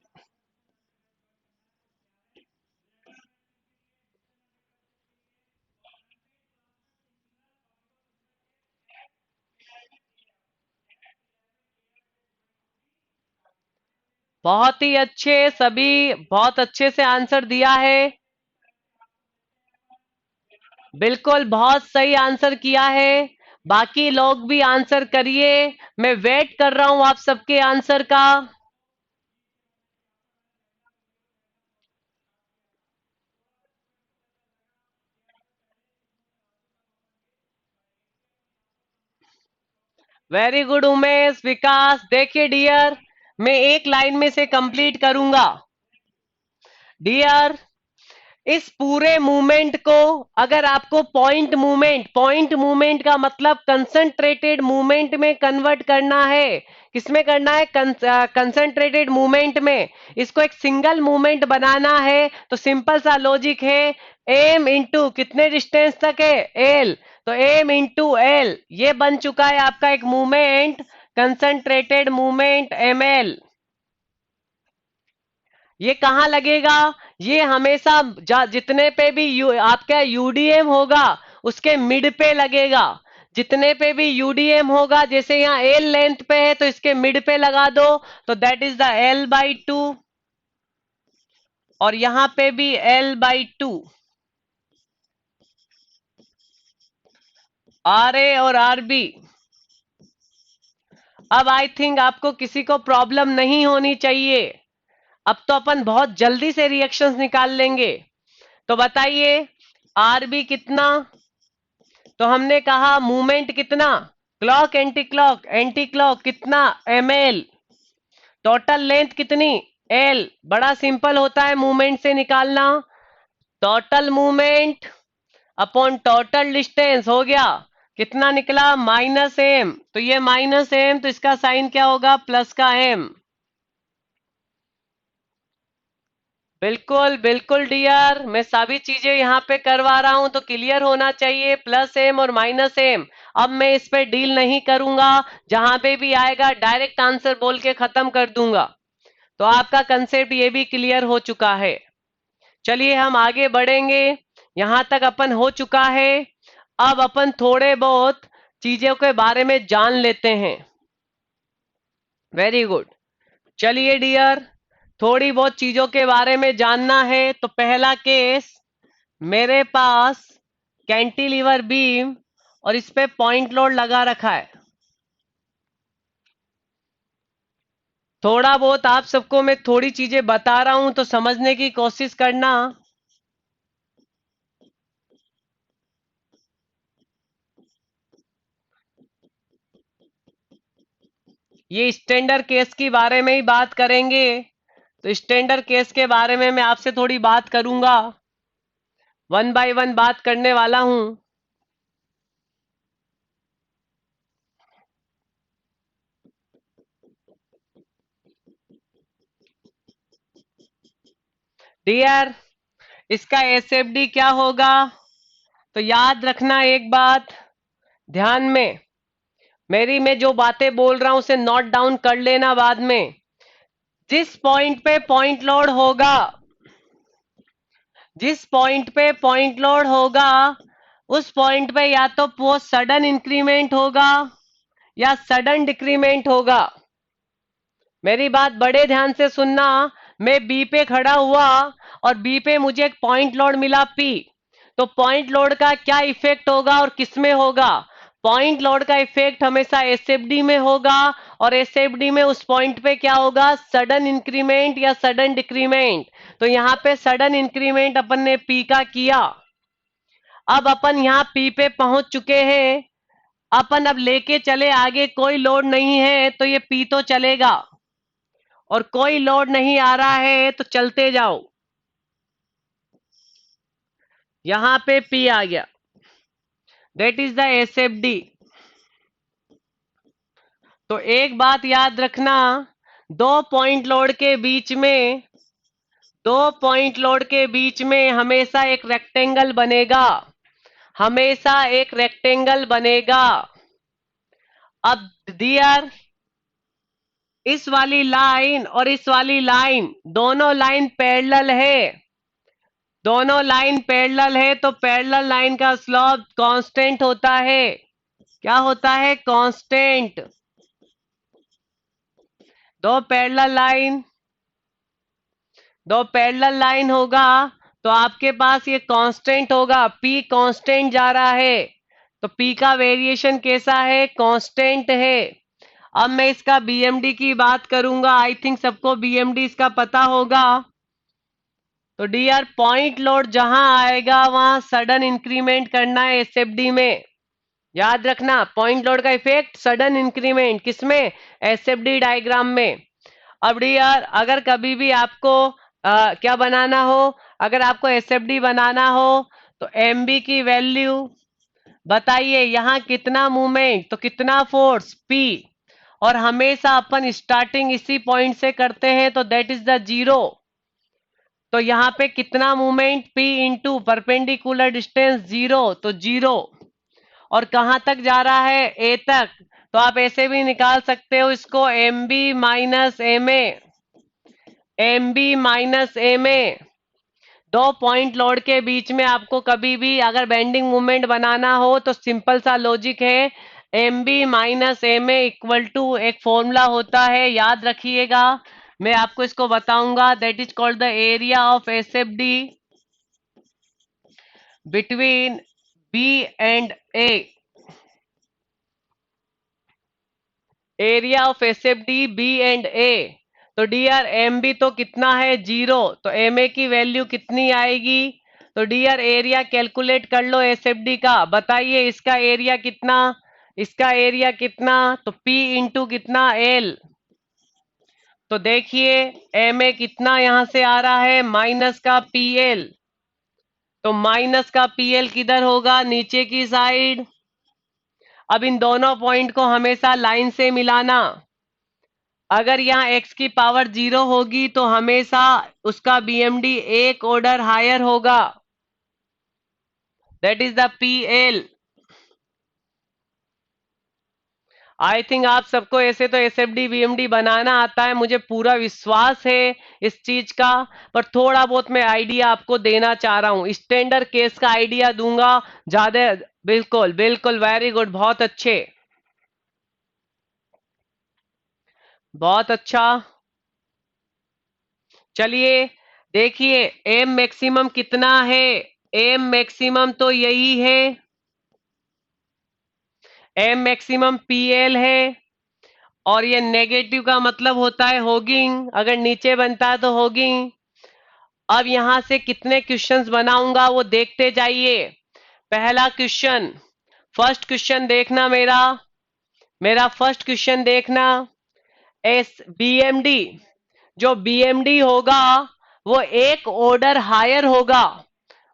बहुत ही अच्छे, सभी बहुत अच्छे से आंसर दिया है। बिल्कुल, बहुत सही आंसर किया है। बाकी लोग भी आंसर करिए। मैं वेट कर रहा हूं आप सबके आंसर का। वेरी गुड उमेश, विकास। देखिए डियर, मैं एक लाइन में से कंप्लीट करूंगा। डियर, इस पूरे मूवमेंट को अगर आपको पॉइंट मूवमेंट का मतलब कंसंट्रेटेड मूवमेंट में कन्वर्ट करना है, किसमें करना है? कंसंट्रेटेड मूवमेंट में। इसको एक सिंगल मूवमेंट बनाना है तो सिंपल सा लॉजिक है, एम इंटू कितने डिस्टेंस तक है? एल। तो एम इंटू एल ये बन चुका है आपका एक movement, concentrated movement M L. ये कहाँ लगेगा? ये हमेशा जितने पे भी आपका यूडीएम होगा उसके मिड पे लगेगा। जितने पे भी यूडीएम होगा, जैसे यहाँ एल लेंथ पे है तो इसके मिड पे लगा दो, तो दैट इज द L/2। और यहाँ पे भी L/2। RA और RB। अब आई थिंक आपको किसी को प्रॉब्लम नहीं होनी चाहिए। अब तो अपन बहुत जल्दी से रिएक्शंस निकाल लेंगे। तो बताइए, आरबी कितना? तो हमने कहा मूवमेंट कितना? क्लॉक एंटी क्लॉक कितना? ml। टोटल लेंथ कितनी? l। बड़ा सिंपल होता है मूवमेंट से निकालना। Total movement upon total distance हो गया, कितना निकला? -m। तो ये -m, तो इसका साइन क्या होगा? प्लस का m। बिल्कुल बिल्कुल डियर, मैं सभी चीजें यहाँ पे करवा रहा हूं तो क्लियर होना चाहिए, +m और -m। अब मैं इस पे डील नहीं करूंगा, जहां पे भी आएगा डायरेक्ट आंसर बोल के खत्म कर दूंगा। तो आपका कंसेप्ट ये भी क्लियर हो चुका है। चलिए हम आगे बढ़ेंगे। यहां तक अपन हो चुका है। अब अपन थोड़े बहुत चीजों के बारे में जान लेते हैं। Very good. चलिए डियर, थोड़ी बहुत चीजों के बारे में जानना है। तो पहला केस, मेरे पास कैंटिलीवर बीम और इस पे पॉइंट लोड लगा रखा है। थोड़ा बहुत आप सबको मैं थोड़ी चीजें बता रहा हूं तो समझने की कोशिश करना। ये स्टैंडर्ड केस के बारे में ही बात करेंगे। तो स्टैंडर्ड केस के बारे में मैं आपसे थोड़ी बात करूंगा, वन बाय वन बात करने वाला हूं। डियर, इसका एसएफडी क्या होगा? तो याद रखना एक बात ध्यान में, मेरी मैं जो बातें बोल रहा हूं उसे नोट डाउन कर लेना बाद में। जिस पॉइंट पे पॉइंट लोड होगा, जिस पॉइंट पे पॉइंट लोड होगा उस पॉइंट पे या तो वो सडन इंक्रीमेंट होगा या सडन डिक्रीमेंट होगा। मेरी बात बड़े ध्यान से सुनना। मैं बी पे खड़ा हुआ और बी पे मुझे एक पॉइंट लोड मिला पी। तो पॉइंट लोड का क्या इफेक्ट होगा और किस में होगा? पॉइंट लोड का इफेक्ट हमेशा एसएफडी में होगा, और एसएफडी में उस पॉइंट पे क्या होगा? सडन इंक्रीमेंट या सडन डिक्रीमेंट। तो यहाँ पे सडन इंक्रीमेंट अपन ने पी का किया। अब अपन यहाँ पी पे पहुंच चुके हैं। अपन अब लेके चले आगे, कोई लोड नहीं है तो ये पी तो चलेगा, और कोई लोड नहीं आ रहा है तो चलते जाओ। यहां पे पी आ गया, दैट इज द एसएफडी। तो एक बात याद रखना, दो पॉइंट लोड के बीच में, दो पॉइंट लोड के बीच में हमेशा एक रेक्टेंगल बनेगा, हमेशा एक रेक्टेंगल बनेगा। अब डियर, इस वाली लाइन और इस वाली लाइन, दोनों लाइन पैरेलल है, दोनों लाइन पैरेलल है, तो पैरेलल लाइन का स्लोप कांस्टेंट होता है। क्या होता है? कांस्टेंट। दो पैरेलल लाइन, दो पैरेलल लाइन होगा तो आपके पास ये कांस्टेंट होगा, पी कांस्टेंट जा रहा है, तो पी का वेरिएशन कैसा है? कांस्टेंट है। अब मैं इसका बीएमडी की बात करूंगा, आई थिंक सबको बीएमडी इसका पता होगा। तो डियर, पॉइंट लोड जहां आएगा वहां सडन इंक्रीमेंट करना है एसएफडी में। याद रखना, पॉइंट लोड का इफेक्ट सडन इंक्रीमेंट किसमें? एसएफडी डायग्राम में। अब डियर, अगर कभी भी आपको क्या बनाना हो, अगर आपको एसएफडी बनाना हो तो एमबी की वैल्यू बताइए, यहाँ कितना मूवमेंट तो कितना फोर्स पी, और हमेशा अपन स्टार्टिंग इसी पॉइंट से करते हैं तो दैट इज द जीरो। तो यहाँ पे कितना movement P into perpendicular distance zero, तो जीरो। और कहां तक जा रहा है, ए तक। तो आप ऐसे भी निकाल सकते हो इसको, M B minus M A, M B minus M A. दो पॉइंट लोड के बीच में आपको कभी भी अगर बेंडिंग मूवमेंट बनाना हो तो सिंपल सा लॉजिक है, M B minus M A equal to एक फॉर्मूला होता है, याद रखिएगा। मैं आपको इसको बताऊंगा, that is called the area of S F D between B and A. Area of S F D B and A. तो डियर एम बी तो कितना है, जीरो, तो एम ए की वैल्यू कितनी आएगी। तो डियर एरिया कैलकुलेट कर लो एस एफ डी का, बताइए इसका एरिया कितना, इसका एरिया कितना, तो पी इंटू कितना, एल। तो देखिए एम ए कितना यहां से आ रहा है, माइनस का पी एल। तो माइनस का पी एल किधर होगा, नीचे की साइड। अब इन दोनों पॉइंट को हमेशा लाइन से मिलाना। अगर यहाँ x की पावर जीरो होगी तो हमेशा उसका बीएमडी एक ऑर्डर हायर होगा, that is the P L. I think आप सबको ऐसे तो एस एफ डी बीएमडी बनाना आता है, मुझे पूरा विश्वास है इस चीज का। पर थोड़ा बहुत मैं आइडिया आपको देना चाह रहा हूं, स्टैंडर्ड केस का आइडिया दूंगा ज्यादा। बिल्कुल बिल्कुल, वेरी गुड, बहुत अच्छे, बहुत अच्छा। चलिए देखिए एम मैक्सिमम कितना है, एम मैक्सिमम तो यही है, एम मैक्सिमम पी एल है। और ये नेगेटिव का मतलब होता है होगिंग, अगर नीचे बनता है तो होगिंग। अब यहां से कितने क्वेश्चंस बनाऊंगा वो देखते जाइए। पहला क्वेश्चन, फर्स्ट क्वेश्चन देखना, मेरा मेरा फर्स्ट क्वेश्चन देखना। एस बीएमडी, जो बीएमडी होगा वो एक ऑर्डर हायर होगा,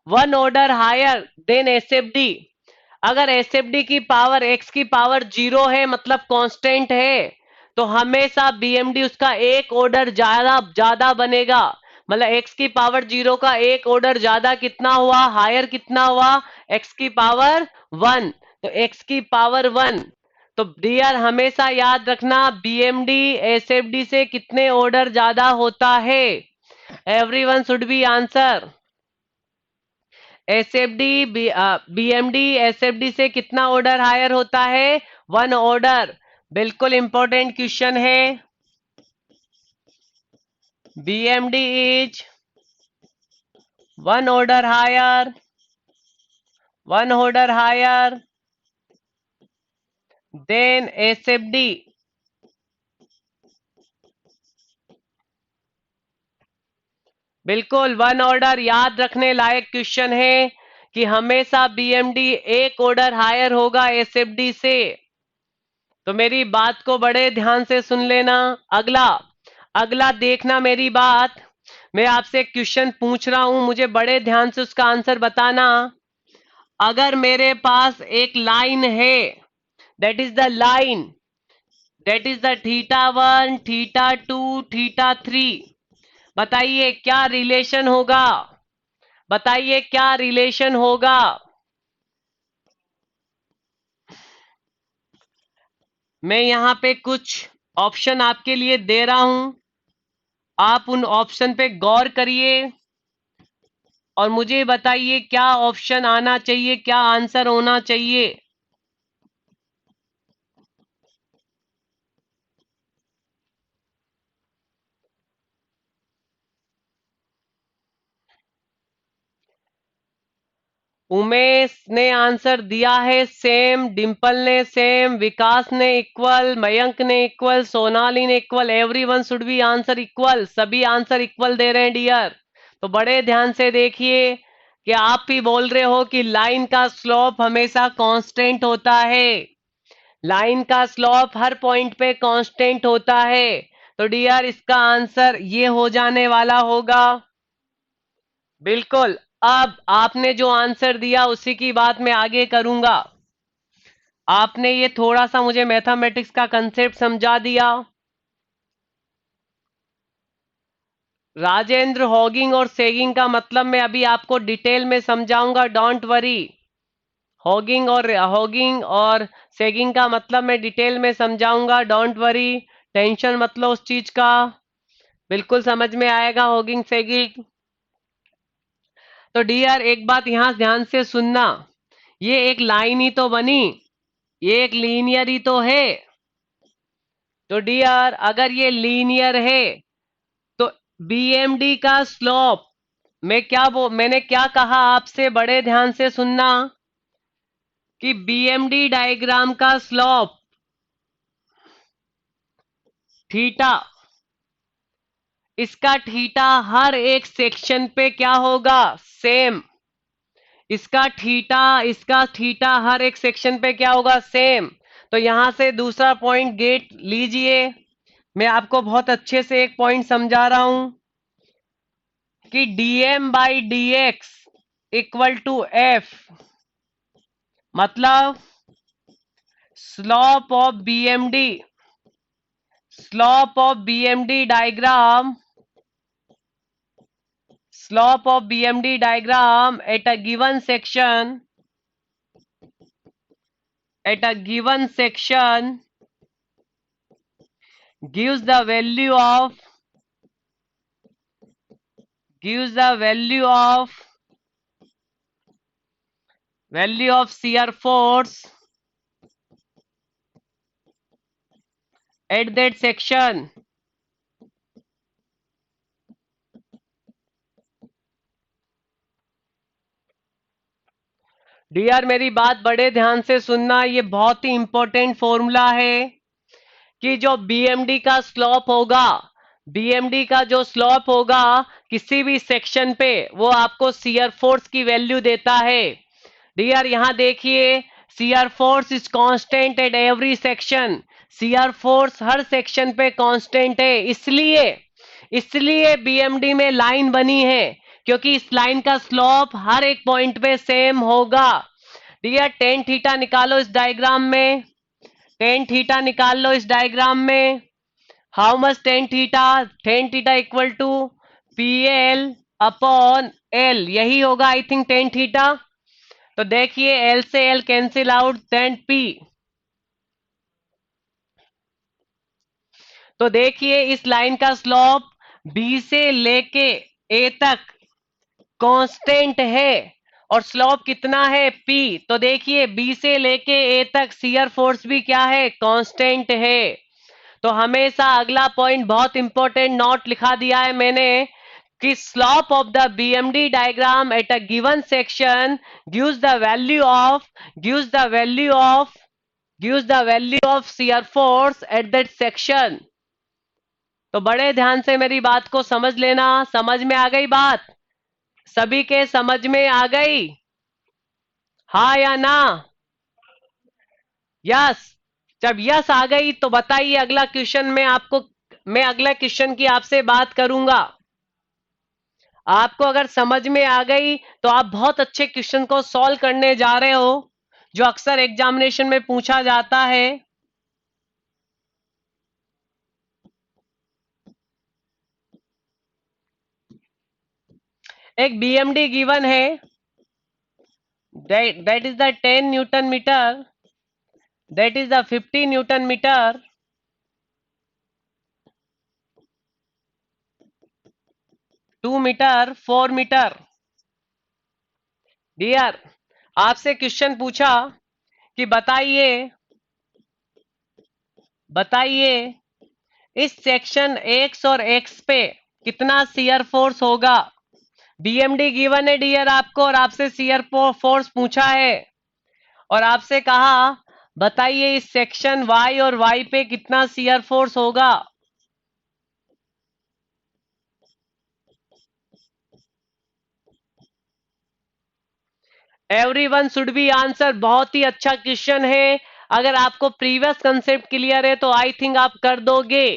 one order higher than SFD. अगर एसएफडी की पावर एक्स की पावर जीरो है, मतलब कांस्टेंट है, तो हमेशा बीएमडी उसका एक ऑर्डर ज्यादा ज्यादा बनेगा। मतलब एक्स की पावर जीरो का एक ऑर्डर ज्यादा कितना हुआ, हायर कितना हुआ, एक्स की पावर वन। तो एक्स की पावर वन। तो डियर हमेशा याद रखना, बीएमडी एसएफडी से कितने ऑर्डर ज्यादा होता है। Everyone should be answer. SFD BMD SFD से कितना ऑर्डर हायर होता है, वन ऑर्डर। बिल्कुल इंपॉर्टेंट क्वेश्चन है। BMD is one order higher, one order higher than SFD. बिल्कुल वन ऑर्डर, याद रखने लायक क्वेश्चन है कि हमेशा बीएमडी एक ऑर्डर हायर होगा एसएफडी से। तो मेरी बात को बड़े ध्यान से सुन लेना। अगला, अगला देखना मेरी बात। मैं आपसे एक क्वेश्चन पूछ रहा हूं, मुझे बड़े ध्यान से उसका आंसर बताना। अगर मेरे पास एक लाइन है, that is the line, that is the theta one, theta two, theta three. बताइए क्या रिलेशन होगा, बताइए क्या रिलेशन होगा। मैं यहाँ पे कुछ ऑप्शन आपके लिए दे रहा हूं, आप उन ऑप्शन पे गौर करिए और मुझे बताइए क्या ऑप्शन आना चाहिए, क्या आंसर होना चाहिए। उमेश ने आंसर दिया है सेम, डिंपल ने सेम, विकास ने इक्वल, मयंक ने इक्वल, सोनाली ने equal. Everyone should be answer equal, सभी आंसर इक्वल दे रहे हैं डियर। तो बड़े ध्यान से देखिए कि आप भी बोल रहे हो कि लाइन का स्लोप हमेशा कांस्टेंट होता है, लाइन का स्लोप हर पॉइंट पे कांस्टेंट होता है। तो डियर इसका आंसर ये हो जाने वाला होगा, बिल्कुल। अब आपने जो आंसर दिया उसी की बात मैं आगे करूंगा। आपने ये थोड़ा सा मुझे मैथमेटिक्स का कंसेप्ट समझा दिया। राजेंद्र, हॉगिंग और सेगिंग का मतलब मैं अभी आपको डिटेल में समझाऊंगा, डोंट वरी। हॉगिंग और सेगिंग का मतलब मैं डिटेल में समझाऊंगा, डोंट वरी। टेंशन मत लो उस चीज का, बिल्कुल समझ में आएगा हॉगिंग सेगिंग। तो डियर एक बात यहां ध्यान से सुनना, ये एक लाइन ही तो बनी, ये एक लीनियर ही तो है। तो डियर अगर ये लीनियर है तो बीएमडी का स्लोप, मैंने क्या कहा आपसे, बड़े ध्यान से सुनना, कि बीएमडी डायग्राम का स्लोप थीटा, इसका थीटा हर एक सेक्शन पे क्या होगा, सेम। इसका थीटा हर एक सेक्शन पे क्या होगा, सेम। तो यहां से दूसरा पॉइंट गेट लीजिए। मैं आपको बहुत अच्छे से एक पॉइंट समझा रहा हूं कि DM by D X equal to F, मतलब slope of BMD, slope of BMD diagram, slope of BMD diagram at a given section gives the value of shear force at that section. Dear मेरी बात बड़े ध्यान से सुनना, ये बहुत ही important formula है कि जो बीएमडी का स्लोप होगा, बीएमडी का जो स्लोप होगा किसी भी सेक्शन पे, वो आपको शियर फोर्स की वैल्यू देता है। डियर यहां देखिए, shear force is constant at every section, shear force her section पे कांस्टेंट है। इसलिए इसलिए बीएमडी में लाइन बनी है, क्योंकि इस लाइन का स्लोप हर एक पॉइंट पे सेम होगा। डियर टेन थीटा निकालो इस डायग्राम में, टेन थीटा निकाल लो इस डायग्राम में। How much tan theta, tan theta equal to P L upon L, यही होगा आई थिंक टेन थीटा। तो देखिए एल से L cancel out, then P. तो देखिए इस लाइन का स्लोप बी से लेके ए तक कांस्टेंट है, और स्लोप कितना है, पी। तो देखिए बी से लेके ए तक शियर फोर्स भी क्या है, कांस्टेंट है। तो हमेशा अगला पॉइंट बहुत इंपॉर्टेंट नोट लिखा दिया है मैंने कि slope of the BMD diagram at a given section gives the value of gives the value of gives the value of shear force at that section. तो बड़े ध्यान से मेरी बात को समझ लेना, समझ में आ गई बात, सभी के समझ में आ गई, हाँ या ना? यस। जब यस आ गई तो बताइए अगला क्वेश्चन मैं अगला क्वेश्चन की आपसे बात करूंगा। आपको अगर समझ में आ गई तो आप बहुत अच्छे क्वेश्चन को सॉल्व करने जा रहे हो, जो अक्सर एग्जामिनेशन में पूछा जाता है। एक बीएमडी गिवन है, that is the 10 newton metre, that is the 50 newton metre, 2 metre, 4 metre. Dear आपसे क्वेश्चन पूछा कि बताइए इस सेक्शन एक्स और एक्स पे कितना शियर फोर्स होगा। बीएमडी गिवन है डियर आपको, और आपसे शियर फोर्स पूछा है, और आपसे कहा बताइए इस सेक्शन वाई और वाई पे कितना शियर फोर्स होगा। एवरीवन शुड बी आंसर, बहुत ही अच्छा क्वेश्चन है। अगर आपको प्रीवियस कंसेप्ट क्लियर है तो आई थिंक आप कर दोगे।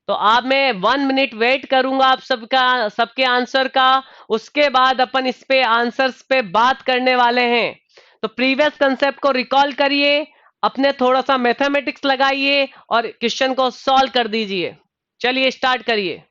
तो आप मैं 1 मिनट वेट करूंगा आप सबके आंसर का। उसके बाद अपन इस पे आंसर्स पे बात करने वाले हैं। तो प्रीवियस कंसेप्ट को रिकॉल करिए, अपने थोड़ा सा मैथमेटिक्स लगाइए और क्वेश्चन को सॉल्व कर दीजिए। चलिए स्टार्ट करिए।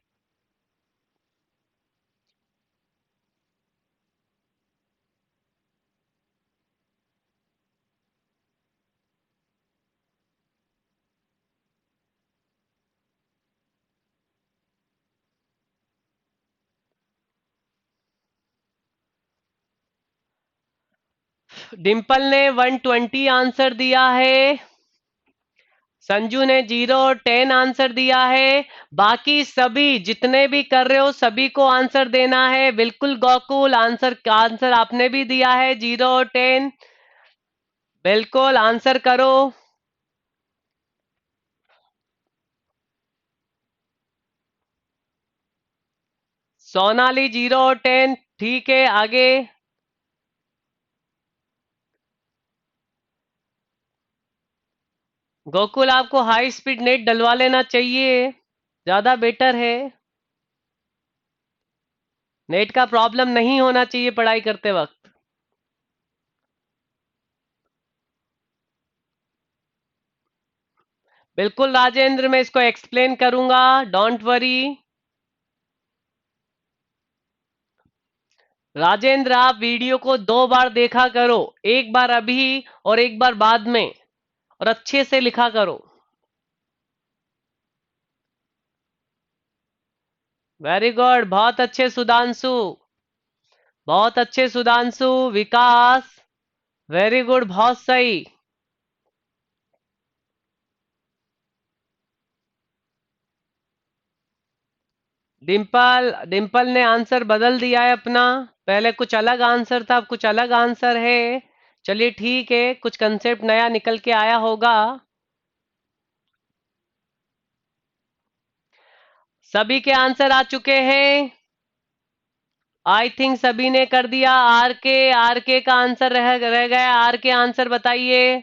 डिंपल ने 120 आंसर दिया है, संजू ने 0 10 आंसर दिया है। बाकी सभी जितने भी कर रहे हो सभी को आंसर देना है। बिल्कुल गोकुल, आंसर आंसर आपने भी दिया है 0 10। बिल्कुल आंसर करो। सोनाली 0 10, ठीक है आगे। गोकुल आपको हाई स्पीड नेट डलवा लेना चाहिए, ज्यादा बेटर है। नेट का प्रॉब्लम नहीं होना चाहिए पढ़ाई करते वक्त। बिल्कुल राजेंद्र, मैं इसको एक्सप्लेन करूंगा, डोंट वरी। राजेंद्र आप वीडियो को 2 बार देखा करो, एक बार अभी और एक बार बाद में, और अच्छे से लिखा करो। वेरी गुड, बहुत अच्छे सुधांशु, बहुत अच्छे सुधांशु। विकास, वेरी गुड, बहुत सही। डिंपल, डिंपल ने आंसर बदल दिया है अपना। पहले कुछ अलग आंसर था, अब कुछ अलग आंसर है। चलिए ठीक है, कुछ कंसेप्ट नया निकल के आया होगा। सभी के आंसर आ चुके हैं, आई थिंक सभी ने कर दिया। आर के का आंसर रह गया। आर के आंसर बताइए।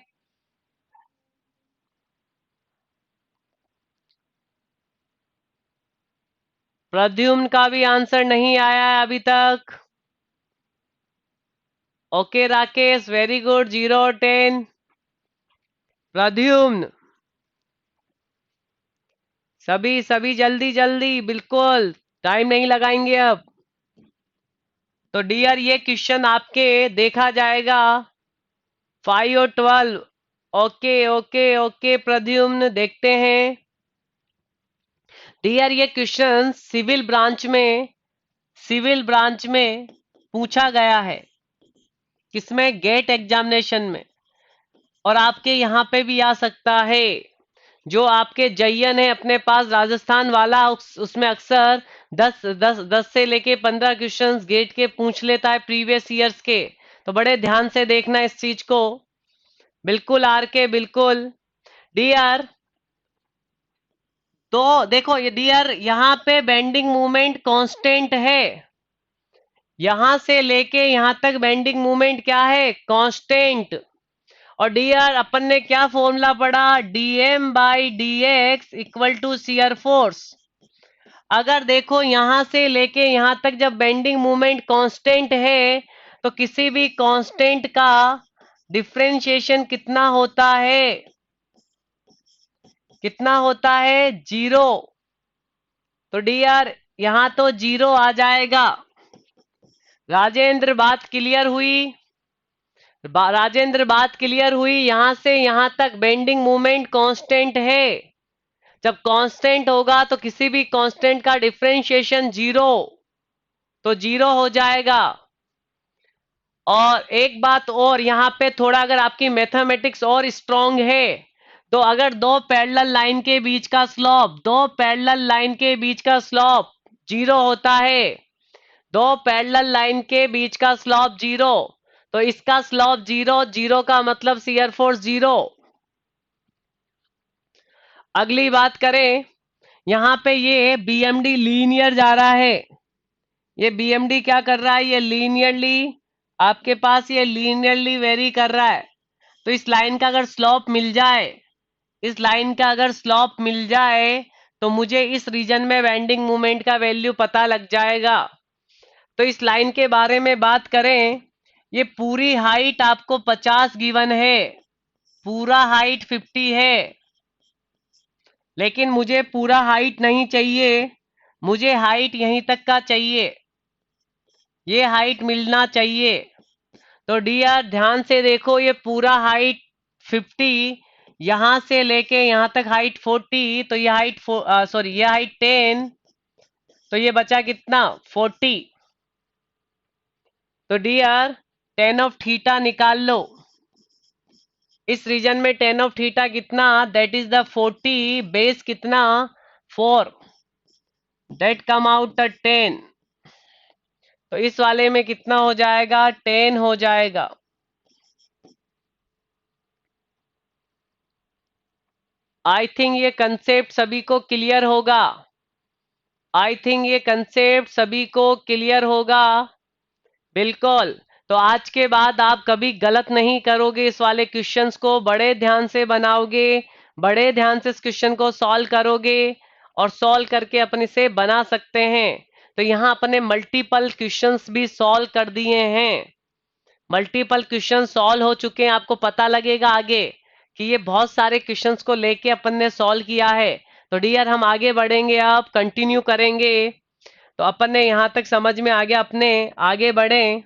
प्रद्युम्न का भी आंसर नहीं आया है अभी तक। Okay Rakesh, very good, 0 10। Pradyumna, सभी सभी जल्दी जल्दी, बिल्कुल टाइम नहीं लगाएंगे अब। तो डियर ये क्वेश्चन आपके देखा जाएगा 5 और 12। ओके ओके ओके प्रद्युम्न, देखते हैं। डियर ये क्वेश्चन सिविल ब्रांच में पूछा गया है, किसमें, गेट एग्जामिनेशन में। और आपके यहाँ पे भी आ सकता है। जो आपके जयन है अपने पास राजस्थान वाला, उसमें अक्सर 10 से लेके 15 क्वेश्चंस गेट के पूछ लेता है प्रीवियस ईयर्स के। तो बड़े ध्यान से देखना इस चीज को। बिल्कुल आर के, बिल्कुल। डियर, तो देखो ये डियर, यहाँ पे बेंडिंग मूवमेंट कांस्टेंट है। यहां से लेके यहां तक बेंडिंग मूवमेंट क्या है, कांस्टेंट। और डियर अपन ने क्या फॉर्मूला पढ़ा, DM by D X equal to shear force. अगर देखो यहां से लेके यहां तक जब बेंडिंग मूवमेंट कांस्टेंट है, तो किसी भी कांस्टेंट का डिफरेंशिएशन कितना होता है, कितना होता है, 0। तो डियर यहां तो 0 आ जाएगा। राजेंद्र बात क्लियर हुई, राजेंद्र बात क्लियर हुई। यहां से यहां तक बेंडिंग मूवमेंट कांस्टेंट है। जब कांस्टेंट होगा तो किसी भी कांस्टेंट का डिफरेंशिएशन 0, तो 0 हो जाएगा। और एक बात और, यहाँ पे थोड़ा अगर आपकी मैथमेटिक्स और स्ट्रांग है, तो अगर दो पैरेलल लाइन के बीच का स्लॉप 0 होता है, दो पैरेलल लाइन के बीच का स्लॉप 0, तो इसका स्लॉप 0, 0 का मतलब शियर फोर्स 0। अगली बात करें, यहाँ पे ये बीएमडी लीनियर जा रहा है। ये बीएमडी क्या कर रहा है, ये लीनियरली आपके पास ये लीनियरली वेरी कर रहा है। तो इस लाइन का अगर स्लॉप मिल जाए, इस लाइन का अगर स्लॉप मिल जाए, तो मुझे इस रीजन में बेंडिंग मोमेंट का वैल्यू पता लग जाएगा। तो इस लाइन के बारे में बात करें, ये पूरी हाइट आपको 50 गिवन है, पूरा हाइट 50 है, लेकिन मुझे पूरा हाइट नहीं चाहिए, मुझे हाइट यहीं तक का चाहिए, ये हाइट मिलना चाहिए। तो डियर ध्यान से देखो, ये पूरा हाइट 50, यहां से लेके यहां तक हाइट 40, तो ये हाइट सॉरी ये हाइट 10, तो ये बचा कितना 40। तो डियर टेन ऑफ थीटा निकाल लो, इस रीजन में टेन ऑफ थीटा कितना, दैट इज द 40 बेस कितना 4, दैट कम आउट द 10। तो इस वाले में कितना हो जाएगा 10 हो जाएगा। आई थिंक ये कंसेप्ट सभी को क्लियर होगा, आई थिंक ये कंसेप्ट सभी को क्लियर होगा। बिल्कुल। तो आज के बाद आप कभी गलत नहीं करोगे, इस वाले क्वेश्चंस को बड़े ध्यान से बनाओगे, बड़े ध्यान से इस क्वेश्चन को सॉल्व करोगे और सॉल्व करके अपने से बना सकते हैं। तो यहाँ अपने मल्टीपल क्वेश्चंस भी सॉल्व कर दिए हैं, मल्टीपल क्वेश्चन सॉल्व हो चुके हैं, आपको पता लगेगा आगे कि ये बहुत सारे क्वेश्चंस को लेके अपन ने सॉल्व किया है। तो डियर हम आगे बढ़ेंगे, अब कंटिन्यू करेंगे। तो अपन ने यहां तक समझ में आ गया, अपने आगे बढ़े।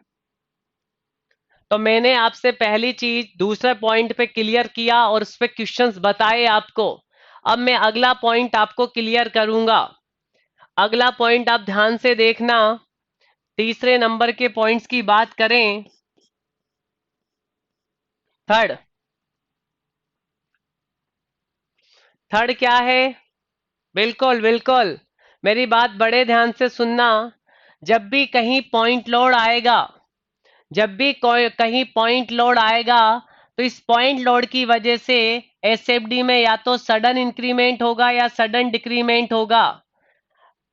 तो मैंने आपसे पहली चीज दूसरे पॉइंट पे क्लियर किया और उस पे क्वेश्चंस बताए आपको। अब मैं अगला पॉइंट आपको क्लियर करूंगा। अगला पॉइंट आप ध्यान से देखना, तीसरे नंबर के पॉइंट्स की बात करें, थर्ड, थर्ड क्या है, बिल्कुल बिल्कुल, मेरी बात बड़े ध्यान से सुनना। जब भी कहीं पॉइंट लोड आएगा, जब भी कहीं पॉइंट लोड आएगा, तो इस पॉइंट लोड की वजह से एसएफडी में या तो सडन इंक्रीमेंट होगा या सडन डिक्रीमेंट होगा।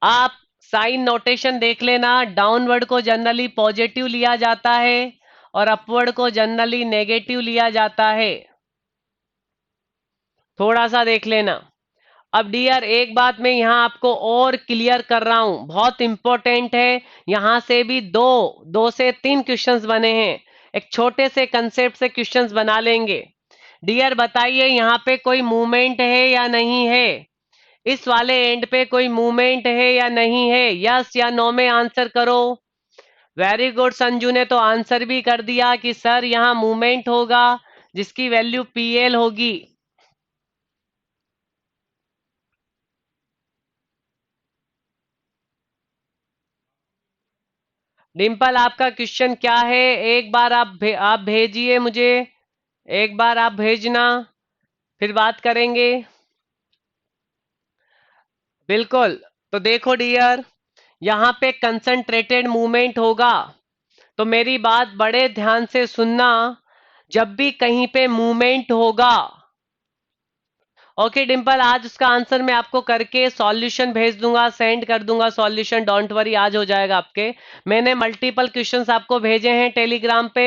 आप साइन नोटेशन देख लेना, डाउनवर्ड को जनरली पॉजिटिव लिया जाता है और अपवर्ड को जनरली नेगेटिव लिया जाता है, थोड़ा सा देख लेना। अब डियर एक बात मैं यहां आपको और क्लियर कर रहा हूं, बहुत इंपॉर्टेंट है, यहां से भी दो दो से तीन क्वेश्चंस बने हैं, एक छोटे से कंसेप्ट से क्वेश्चंस बना लेंगे। डियर बताइए यहाँ पे कोई मूवमेंट है या नहीं है, इस वाले एंड पे कोई मूवमेंट है या नहीं है, यस या नो में आंसर करो। वेरी गुड, संजू ने तो आंसर भी कर दिया कि सर यहाँ मूवमेंट होगा जिसकी वैल्यू पीएल होगी। डिम्पल आपका क्वेश्चन क्या है, एक बार आप भेजिए मुझे, एक बार आप भेजना, फिर बात करेंगे। बिल्कुल। तो देखो डियर, यहाँ पे कंसंट्रेटेड मूवमेंट होगा, तो मेरी बात बड़े ध्यान से सुनना। जब भी कहीं पे मूवमेंट होगा, ओके डिम्पल, आज उसका आंसर मैं आपको करके सॉल्यूशन भेज दूंगा, सेंड कर दूंगा सॉल्यूशन, डोंट वरी, आज हो जाएगा आपके। मैंने मल्टीपल क्वेश्चंस आपको भेजे हैं टेलीग्राम पे।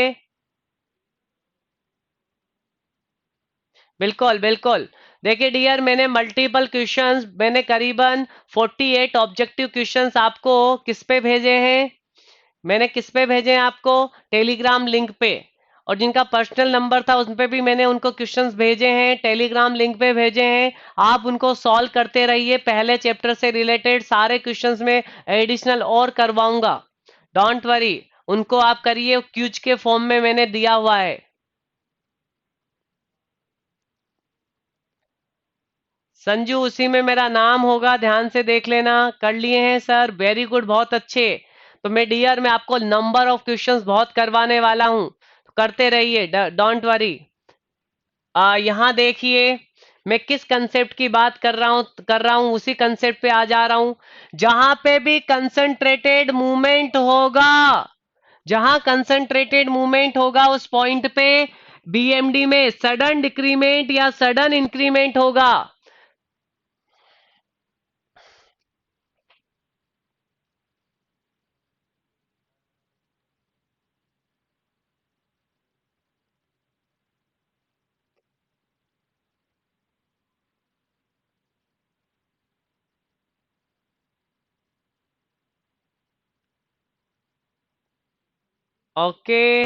बिल्कुल बिल्कुल। देखिए डियर, मैंने मल्टीपल क्वेश्चंस, मैंने करीबन 48 ऑब्जेक्टिव क्वेश्चंस आपको किस पे भेजे हैं, मैंने किस पे भेजे हैं आपको, टेलीग्राम लिंक पे। और जिनका पर्सनल नंबर था उन पे भी मैंने उनको क्वेश्चंस भेजे हैं, टेलीग्राम लिंक पे भेजे हैं। आप उनको सॉल्व करते रहिए, पहले चैप्टर से रिलेटेड सारे क्वेश्चंस में एडिशनल और करवाऊंगा, डोंट वरी, उनको आप करिए, क्यूज के फॉर्म में मैंने दिया हुआ है। संजू उसी में मेरा नाम होगा, ध्यान से देख लेना, कर लिए हैं सर, वेरी गुड, बहुत अच्छे। तो मैं डियर में आपको नंबर ऑफ क्वेश्चंस बहुत करवाने वाला हूं, तो करते रहिए, डोंट वरी। यहाँ देखिए, मैं किस कंसेप्ट की बात कर रहा हूं उसी कंसेप्ट पे आ जा रहा हूं। जहां पे भी कंसंट्रेटेड मूवमेंट होगा, जहां कंसंट्रेटेड मूवमेंट होगा उस पॉइंट पे बीएमडी में सडन डिक्रीमेंट या सडन इंक्रीमेंट होगा। ओके,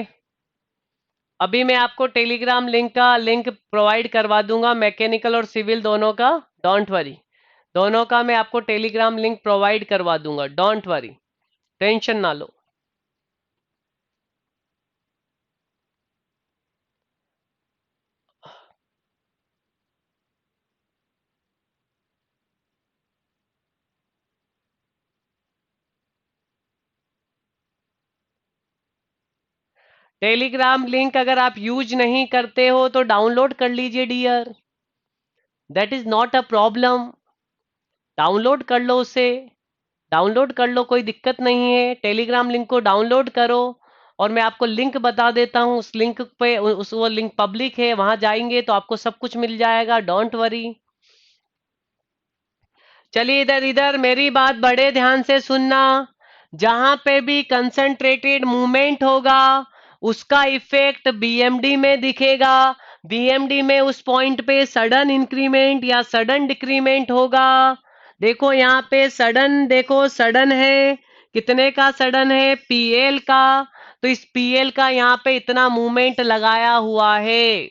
अभी मैं आपको टेलीग्राम लिंक का लिंक प्रोवाइड करवा दूंगा, मैकेनिकल और सिविल दोनों का। डोंट वरी, दोनों का मैं आपको टेलीग्राम लिंक प्रोवाइड करवा दूंगा, डोंट वरी, टेंशन ना लो। टेलीग्राम लिंक अगर आप यूज नहीं करते हो तो डाउनलोड कर लीजिए dear, that is not a problem. Download कर लो उसे, डाउनलोड कर लो, कोई दिक्कत नहीं है। टेलीग्राम लिंक को डाउनलोड करो, और मैं आपको लिंक बता देता हूँ उस लिंक पे, उस वो लिंक पब्लिक है, वहां जाएंगे तो आपको सब कुछ मिल जाएगा, डोंट वरी। चलिए इधर इधर मेरी बात बड़े ध्यान से सुनना। जहां पे भी कंसंट्रेटेड मूवमेंट होगा उसका इफेक्ट बीएमडी में दिखेगा। बीएमडी में उस पॉइंट पे सडन इंक्रीमेंट या सडन डिक्रीमेंट होगा। देखो यहाँ पे सडन, देखो सडन है, कितने का सडन है, पीएल का। तो इस पीएल का यहाँ पे इतना मूवमेंट लगाया हुआ है,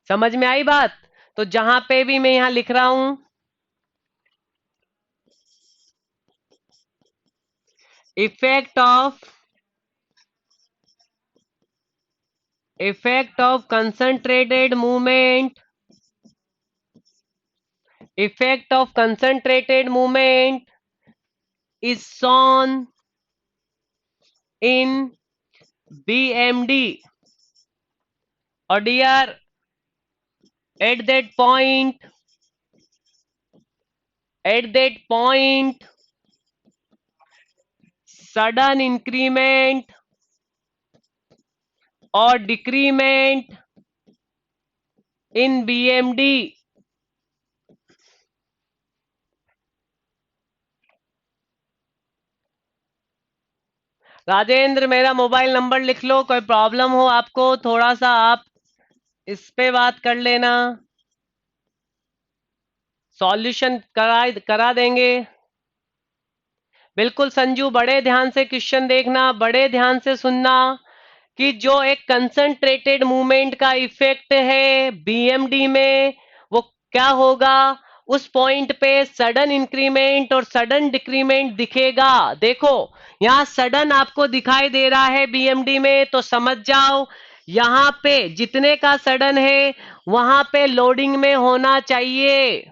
समझ में आई बात? तो जहां पे भी मैं यहाँ लिख रहा हूं, effect of, effect of concentrated movement, effect of concentrated movement is shown in BMD, or dear, at that point, at that point sudden increment or decrement in BMD। Rajendra मेरा मोबाइल नंबर लिख लो, कोई प्रॉब्लम हो आपको थोड़ा सा आप इस पे बात कर लेना, सॉल्यूशन करा देंगे। बिल्कुल संजू, बड़े ध्यान से क्वेश्चन देखना, बड़े ध्यान से सुनना, कि जो एक कंसंट्रेटेड मूवमेंट का इफेक्ट है बीएमडी में, वो क्या होगा, उस पॉइंट पे सडन इंक्रीमेंट और सडन डिक्रीमेंट दिखेगा। देखो यहाँ सडन आपको दिखाई दे रहा है बीएमडी में, तो समझ जाओ यहाँ पे जितने का सडन है वहां पे लोडिंग में होना चाहिए।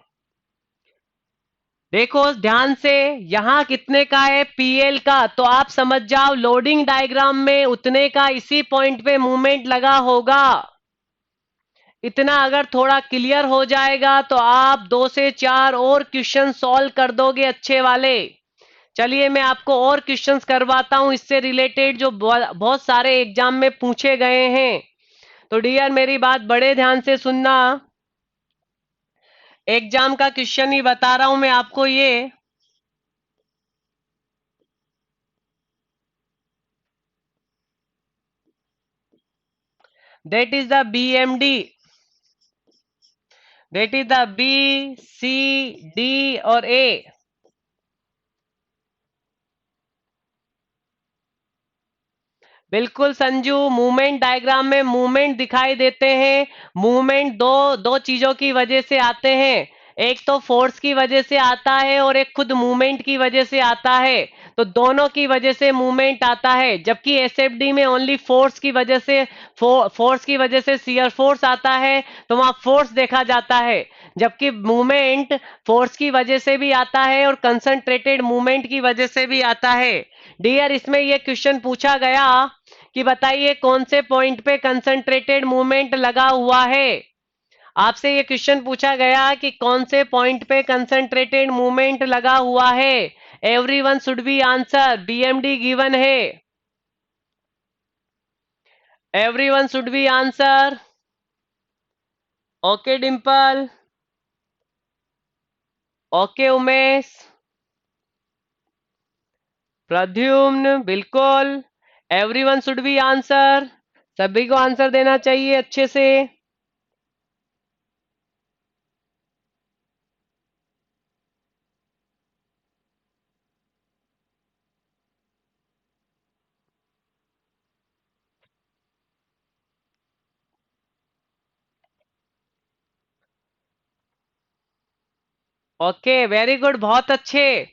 देखो ध्यान से, यहां कितने का है, पीएल का, तो आप समझ जाओ लोडिंग डायग्राम में उतने का इसी पॉइंट पे मूवमेंट लगा होगा। इतना अगर थोड़ा क्लियर हो जाएगा तो आप 2 से 4 और क्वेश्चन सॉल्व कर दोगे अच्छे वाले। चलिए मैं आपको और क्वेश्चंस करवाता हूं इससे रिलेटेड, जो बहुत सारे एग्जाम में पूछे गए हैं। तो डियर मेरी बात बड़े ध्यान से सुनना, एग्जाम का क्वेश्चन ही बता रहा हूं मैं आपको ये। That is the BMD, that is the B C D और ए। बिल्कुल संजू, मूवमेंट डायग्राम में मूवमेंट दिखाई देते हैं। मूवमेंट दो दो चीजों की वजह से आते हैं, एक तो फोर्स की वजह से आता है और एक खुद मूवमेंट की वजह से आता है। तो दोनों की वजह से मूवमेंट आता है, जबकि एसएफडी में ओनली फोर्स की वजह से, फोर्स की वजह से शियर फोर्स आता है, तो वहां फोर्स देखा जाता है। जबकि मूवमेंट फोर्स की वजह से भी आता है और कंसंट्रेटेड मूवमेंट की वजह से भी आता है। डियर इसमें यह क्वेश्चन पूछा गया कि बताइए कौन से पॉइंट पे कंसंट्रेटेड मूवमेंट लगा हुआ है। आपसे ये क्वेश्चन पूछा गया कि कौन से पॉइंट पे कंसंट्रेटेड मूवमेंट लगा हुआ है। Everyone should be answer, BMD given है, everyone should be answer. Okay Dimple, okay Umesh, Pradyumna, बिल्कुल, एवरीवन शुड बी आंसर, सभी को आंसर देना चाहिए अच्छे से। ओके, वेरी गुड, बहुत अच्छे।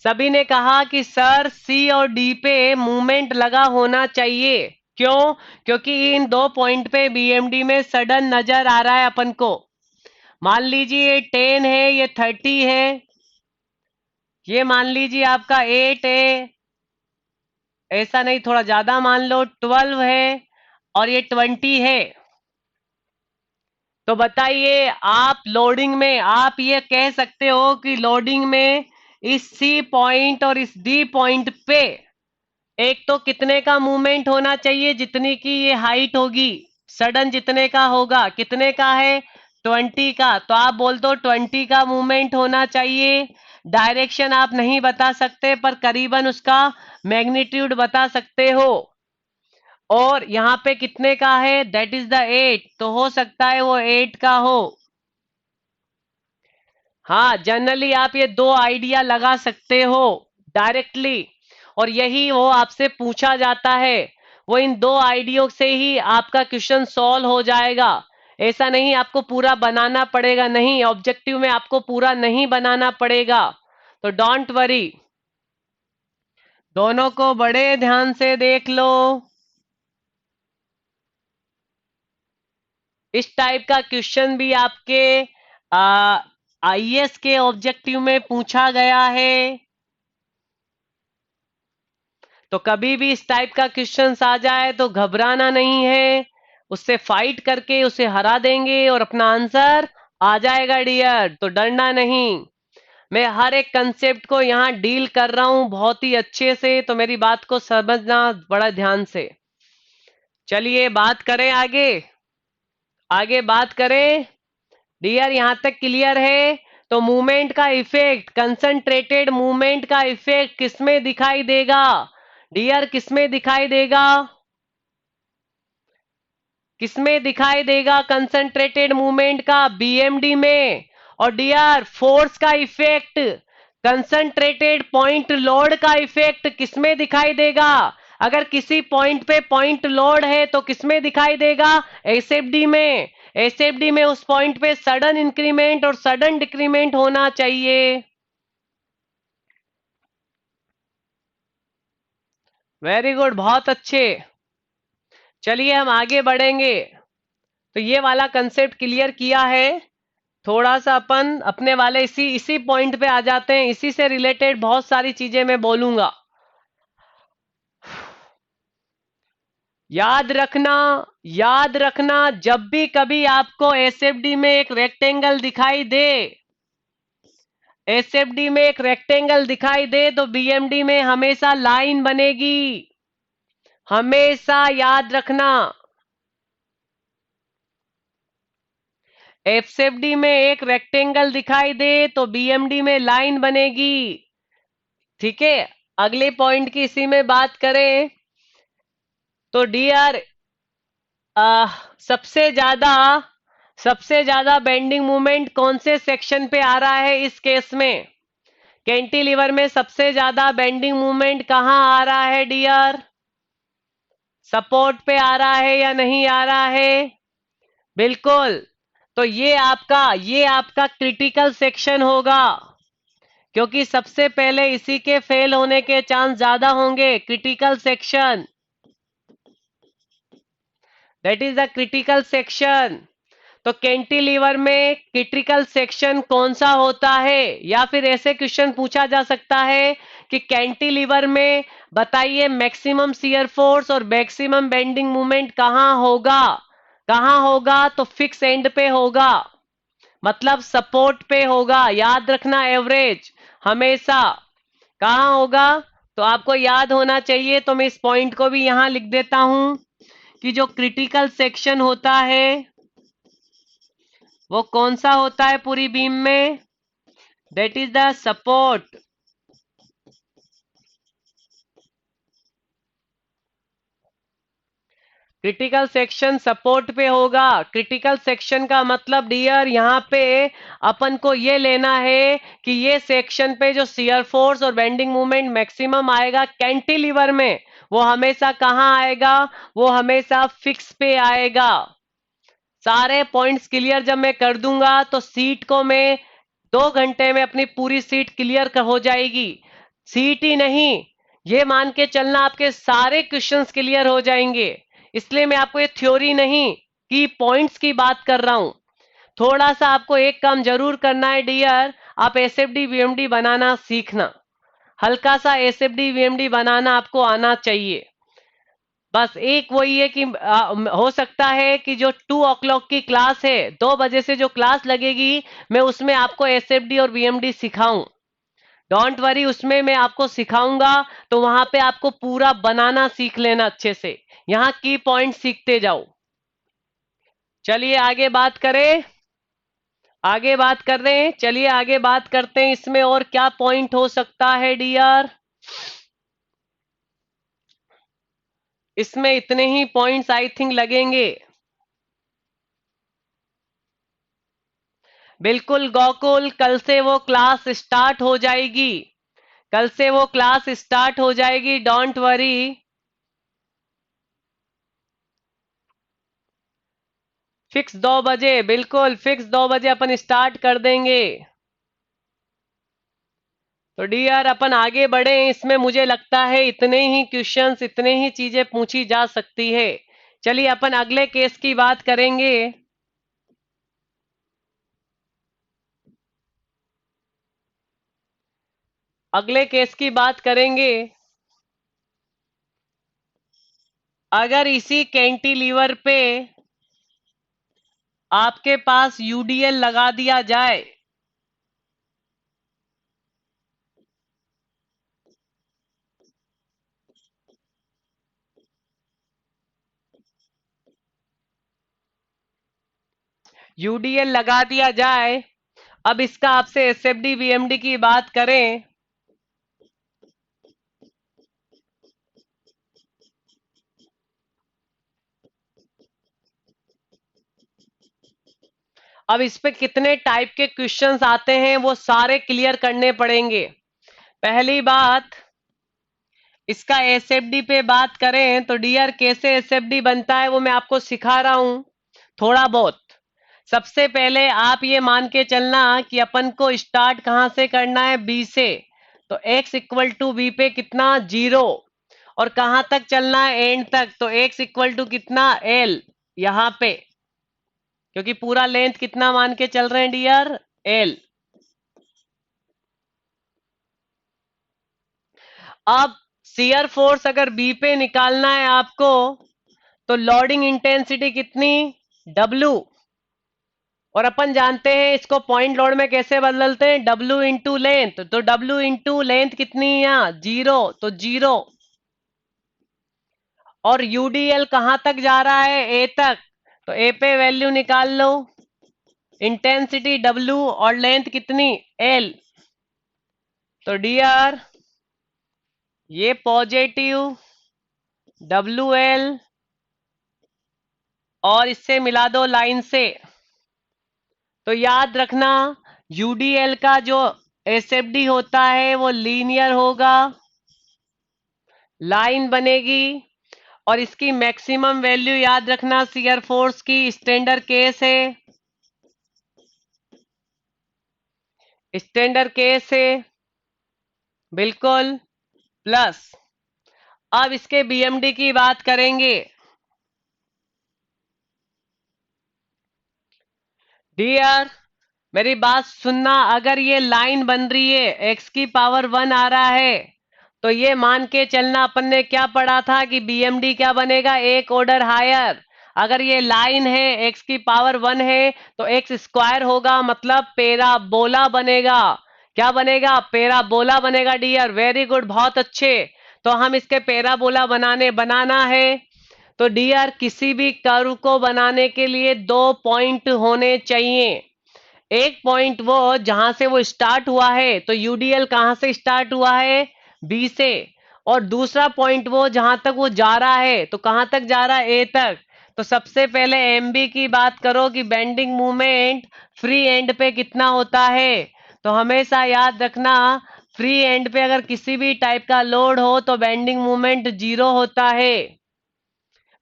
सभी ने कहा कि सर सी और डी पे मूवमेंट लगा होना चाहिए। क्यों? क्योंकि इन दो पॉइंट पे बीएमडी में सडन नजर आ रहा है अपन को। मान लीजिए ये 10 है, ये 30 है, ये मान लीजिए आपका 8 है, ऐसा नहीं, थोड़ा ज्यादा मान लो, 12 है, और ये 20 है। तो बताइए, आप लोडिंग में आप ये कह सकते हो कि लोडिंग में इस सी पॉइंट और इस डी पॉइंट पे एक तो कितने का मूवमेंट होना चाहिए, जितनी की ये हाइट होगी, सडन जितने का होगा, कितने का है, 20 का। तो आप बोल दो 20 का मूवमेंट होना चाहिए। डायरेक्शन आप नहीं बता सकते, पर करीबन उसका मैग्नीट्यूड बता सकते हो। और यहाँ पे कितने का है, दैट इज द 8, तो हो सकता है वो 8 का हो। हाँ, जनरली आप ये दो आइडिया लगा सकते हो डायरेक्टली, और यही वो आपसे पूछा जाता है। वो इन दो आइडियो से ही आपका क्वेश्चन सॉल्व हो जाएगा। ऐसा नहीं आपको पूरा बनाना पड़ेगा, नहीं, ऑब्जेक्टिव में आपको पूरा नहीं बनाना पड़ेगा। तो डोंट वरी, दोनों को बड़े ध्यान से देख लो। इस टाइप का क्वेश्चन भी आपके आईएएस के ऑब्जेक्टिव में पूछा गया है। तो कभी भी इस टाइप का क्वेश्चन आ जाए तो घबराना नहीं है, उससे फाइट करके उसे हरा देंगे और अपना आंसर आ जाएगा डियर। तो डरना नहीं, मैं हर एक कंसेप्ट को यहाँ डील कर रहा हूँ बहुत ही अच्छे से, तो मेरी बात को समझना बड़ा ध्यान से। चलिए बात करें आगे, आगे बात करें डियर, यहां तक क्लियर है? तो मूवमेंट का इफेक्ट, कंसंट्रेटेड मूवमेंट का इफेक्ट किसमें दिखाई देगा डियर, किसमें दिखाई देगा, किसमें दिखाई देगा कंसंट्रेटेड मूवमेंट का, बीएमडी में। और डियर फोर्स का इफेक्ट, कंसंट्रेटेड पॉइंट लोड का इफेक्ट किसमें दिखाई देगा? अगर किसी पॉइंट पे पॉइंट लोड है तो किसमें दिखाई देगा? एसएफडी में। एसएफडी में उस पॉइंट पे सडन इंक्रीमेंट और सडन डिक्रीमेंट होना चाहिए। वेरी गुड, बहुत अच्छे। चलिए हम आगे बढ़ेंगे। तो ये वाला कंसेप्ट क्लियर किया है। थोड़ा सा अपन अपने वाले इसी इसी पॉइंट पे आ जाते हैं, इसी से रिलेटेड बहुत सारी चीजें मैं बोलूंगा। याद रखना, याद रखना, जब भी कभी आपको एसएफडी में एक रेक्टेंगल दिखाई दे, एसएफडी में एक रेक्टेंगल दिखाई दे, तो बीएमडी में हमेशा लाइन बनेगी, हमेशा याद रखना। एसएफडी में एक रेक्टेंगल दिखाई दे तो बीएमडी में लाइन बनेगी। ठीक है, अगले पॉइंट की इसी में बात करें तो डियर, सबसे ज्यादा, सबसे ज्यादा बेंडिंग मूवमेंट कौन से सेक्शन पे आ रहा है इस केस में? कैंटिलीवर में सबसे ज्यादा बेंडिंग मूवमेंट कहां आ रहा है डियर? सपोर्ट पे आ रहा है या नहीं आ रहा है? बिल्कुल। तो ये आपका क्रिटिकल सेक्शन होगा, क्योंकि सबसे पहले इसी के फेल होने के चांस ज्यादा होंगे। Critical section, that is the critical section. तो कैंटिलीवर में क्रिटिकल सेक्शन कौन सा होता है? या फिर ऐसे क्वेश्चन पूछा जा सकता है कि कैंटिलीवर में बताइए मैक्सिमम शियर फोर्स और मैक्सिमम बेंडिंग मोमेंट कहां होगा? कहां होगा? तो फिक्स एंड पे होगा, मतलब सपोर्ट पे होगा। याद रखना, एवरेज हमेशा कहां होगा? तो आपको याद होना चाहिए, तो मैं इस पॉइंट को भी यहां लिख देता हूं कि जो क्रिटिकल सेक्शन होता है वो कौन सा होता है पूरी बीम में? That is the support. Critical section support पे होगा। क्रिटिकल सेक्शन का मतलब डियर यहाँ पे अपन को ये लेना है कि ये सेक्शन पे जो शियर फोर्स और बेंडिंग मूवमेंट मैक्सिमम आएगा कैंटिलीवर में, वो हमेशा कहाँ आएगा? वो हमेशा फिक्स पे आएगा। सारे पॉइंट्स क्लियर जब मैं कर दूंगा तो सीट को मैं 2 घंटे में अपनी पूरी सीट क्लियर हो जाएगी। सीट ही नहीं, ये मान के चलना आपके सारे क्वेश्चंस क्लियर हो जाएंगे। इसलिए मैं आपको ये थ्योरी नहीं की पॉइंट्स की बात कर रहा हूं। थोड़ा सा आपको एक काम जरूर करना है डियर, आप एसएफडी वीएमडी बनाना सीखना। हल्का सा एसएफडी वीएमडी बनाना आपको आना चाहिए। बस एक वही है कि हो सकता है कि जो 2 o'clock की क्लास है, 2 बजे से जो क्लास लगेगी, मैं उसमें आपको एसएफडी और वीएमडी सिखाऊं। डोंट वरी, उसमें मैं आपको सिखाऊंगा। तो वहां पे आपको पूरा बनाना सीख लेना अच्छे से। यहाँ की पॉइंट सीखते जाओ। चलिए आगे बात करें। आगे बात कर रहे हैं, चलिए आगे बात करते हैं। इसमें और क्या पॉइंट हो सकता है डियर? इसमें इतने ही पॉइंट्स आई थिंक लगेंगे। बिल्कुल गोकुल, कल से वो क्लास स्टार्ट हो जाएगी। कल से वो क्लास स्टार्ट हो जाएगी, डोंट वरी। फिक्स 2 बजे, बिल्कुल फिक्स 2 बजे अपन स्टार्ट कर देंगे। तो डियर अपन आगे बढ़े। इसमें मुझे लगता है इतने ही क्वेश्चंस, इतने ही चीजें पूछी जा सकती है। चलिए अपन अगले केस की बात करेंगे। अगले केस की बात करेंगे। अगर इसी कैंटिलीवर पे आपके पास यूडीएल लगा दिया जाए, यूडीएल लगा दिया जाए। अब इसका आपसे एसएफडी वीएमडी की बात करें। अब इस पे कितने टाइप के क्वेश्चंस आते हैं वो सारे क्लियर करने पड़ेंगे। पहली बात, इसका एसएफडी पे बात करें तो डियर कैसे एसएफडी बनता है वो मैं आपको सिखा रहा हूं थोड़ा बहुत। सबसे पहले आप ये मान के चलना कि अपन को स्टार्ट कहां से करना है, बी से। तो x इक्वल टू बी पे कितना, 0। और कहां तक चलना है, एंड तक। तो x इक्वल टू कितना, l, यहां पे। क्योंकि पूरा लेंथ कितना मान के चल रहे हैं डियर, l। अब शियर फोर्स अगर बी पे निकालना है आपको, तो लोडिंग इंटेंसिटी कितनी, W। और अपन जानते हैं इसको पॉइंट लोड में कैसे बदलते हैं, W इंटू लेंथ। तो W इंटू लेंथ कितनी है यहाँ, 0। तो 0। और यूडीएल कहां तक जा रहा है, ए तक। तो ए पे वैल्यू निकाल लो, इंटेंसिटी W और लेंथ कितनी, L। तो डियर ये पॉजिटिव WL और इससे मिला दो लाइन से। तो याद रखना यूडीएल का जो एसएफडी होता है वो लीनियर होगा, लाइन बनेगी। और इसकी मैक्सिमम वैल्यू याद रखना शियर फोर्स की, स्टैंडर्ड केस है, स्टैंडर्ड केस है, बिल्कुल प्लस। अब इसके बीएमडी की बात करेंगे। डियर मेरी बात सुनना, अगर ये लाइन बन रही है, एक्स की पावर 1 आ रहा है, तो ये मान के चलना अपन ने क्या पढ़ा था कि बीएमडी क्या बनेगा, एक ऑर्डर हायर। अगर ये लाइन है, एक्स की पावर 1 है, तो एक्स स्क्वायर होगा, मतलब पेराबोला बनेगा। क्या बनेगा, पेराबोला बनेगा डियर। वेरी गुड, बहुत अच्छे। तो हम इसके पेराबोला बनाना है। तो डियर किसी भी कर्व को बनाने के लिए 2 पॉइंट होने चाहिए। एक पॉइंट वो जहां से वो स्टार्ट हुआ है, तो यूडीएल कहां से स्टार्ट हुआ है, बी से। और दूसरा पॉइंट वो जहां तक वो जा रहा है, तो कहां तक जा रहा है, ए तक। तो सबसे पहले एमबी की बात करो कि बेंडिंग मूवमेंट फ्री एंड पे कितना होता है। तो हमेशा याद रखना, फ्री एंड पे अगर किसी भी टाइप का लोड हो तो बेंडिंग मूवमेंट 0 होता है।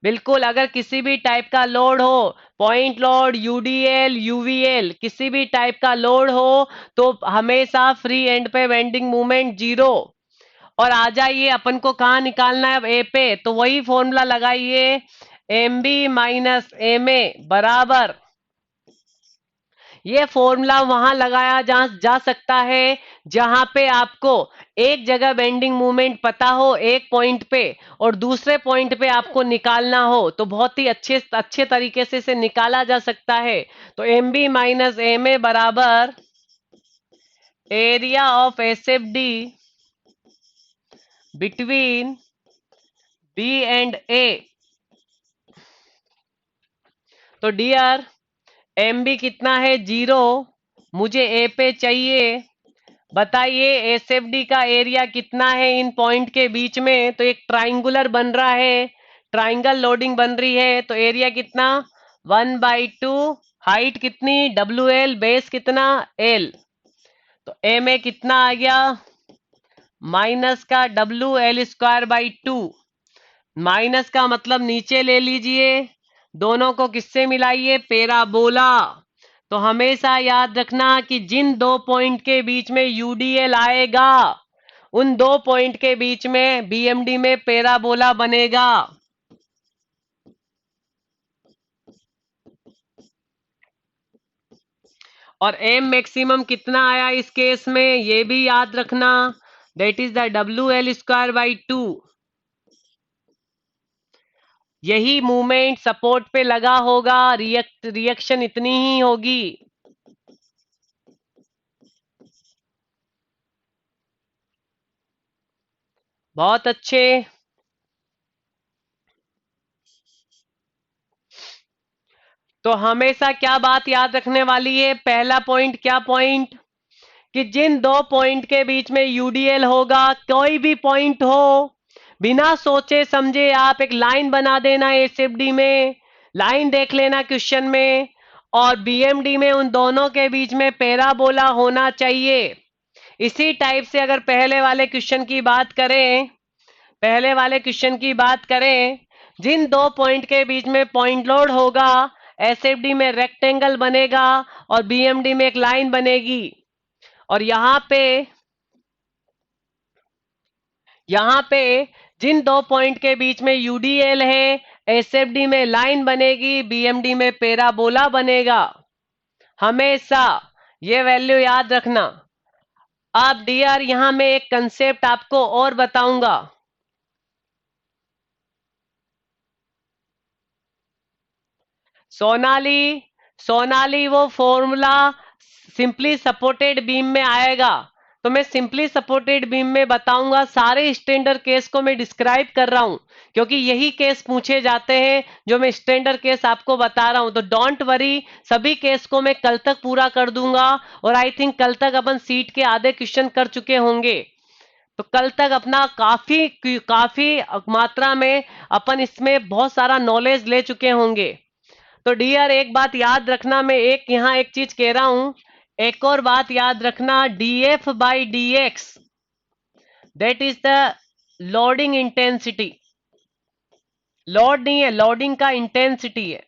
बिल्कुल, अगर किसी भी टाइप का लोड हो पॉइंट लोड, यूडीएल, यूवीएल, किसी भी टाइप का लोड हो तो हमेशा फ्री एंड पे बेंडिंग मोमेंट जीरो। और आ जाइए अपन को कहाँ निकालना है अब ए पे, तो वही फॉर्मूला लगाइए, M B minus M A बराबर, ये फॉर्मूला वहां लगाया जा सकता है जहां पे आपको एक जगह बेंडिंग मूवमेंट पता हो एक पॉइंट पे, और दूसरे पॉइंट पे आपको निकालना हो, तो बहुत ही अच्छे अच्छे तरीके से इसे निकाला जा सकता है। तो M B minus M A बराबर area of S F D between B and A. तो डियर, एम बी कितना है, जीरो, मुझे ए पे चाहिए, बताइए एस एफ डी का एरिया कितना है इन पॉइंट के बीच में। तो एक ट्राइंगुलर बन रहा है, ट्राइंगल लोडिंग बन रही है, तो एरिया कितना, 1/2, हाइट कितनी, डब्ल्यू एल, बेस कितना, एल। तो एम ए कितना आ गया, माइनस का W L square by two, minus का मतलब नीचे ले लीजिए, दोनों को किससे मिलाइए, पैराबोला। तो हमेशा याद रखना कि जिन दो पॉइंट के बीच में यूडीएल आएगा उन दो पॉइंट के बीच में बीएमडी में पैराबोला बनेगा। और एम मैक्सिमम कितना आया इस केस में, ये भी याद रखना, that is the W L square by two. यही मूवमेंट सपोर्ट पे लगा होगा, रिएक्शन इतनी ही होगी। बहुत अच्छे। तो हमेशा क्या बात याद रखने वाली है, पहला पॉइंट, क्या पॉइंट, कि जिन दो पॉइंट के बीच में यूडीएल होगा, कोई भी पॉइंट हो, बिना सोचे समझे आप एक लाइन बना देना एसएफडी में, लाइन देख लेना क्वेश्चन में, और बीएमडी में उन दोनों के बीच में पैराबोला होना चाहिए। इसी टाइप से अगर पहले वाले क्वेश्चन की बात करें, पहले वाले क्वेश्चन की बात करें, जिन दो पॉइंट के बीच में पॉइंट लोड होगा, एसएफडी में रेक्टेंगल बनेगा और बीएमडी में एक लाइन बनेगी। और यहाँ पे जिन दो पॉइंट के बीच में यूडीएल है, एसएफडी में लाइन बनेगी, बीएमडी में पैराबोला बनेगा। हमेशा ये वैल्यू याद रखना। अब डियर, यहां मैं एक कंसेप्ट आपको और बताऊंगा। सोनाली, सोनाली वो फॉर्मूला सिंपली सपोर्टेड बीम में आएगा, तो मैं सिंपली सपोर्टेड बीम में बताऊंगा, सारे स्टैंडर्ड केस को मैं डिस्क्राइब कर रहा हूं क्योंकि यही केस पूछे जाते हैं जो मैं स्टैंडर्ड केस आपको बता रहा हूं। तो डोंट वरी, सभी केस को मैं कल तक पूरा कर दूंगा, और आई थिंक कल तक अपन सीट के आधे क्वेश्चन कर चुके होंगे। तो कल तक अपना काफी काफी मात्रा में अपन इसमें बहुत सारा नॉलेज ले चुके होंगे। तो डियर, एक बात याद रखना, मैं एक यहाँ एक चीज कह रहा हूं, एक और बात याद रखना, DF by DX that is the loading intensity. Load नहीं है, लोडिंग का इंटेंसिटी है।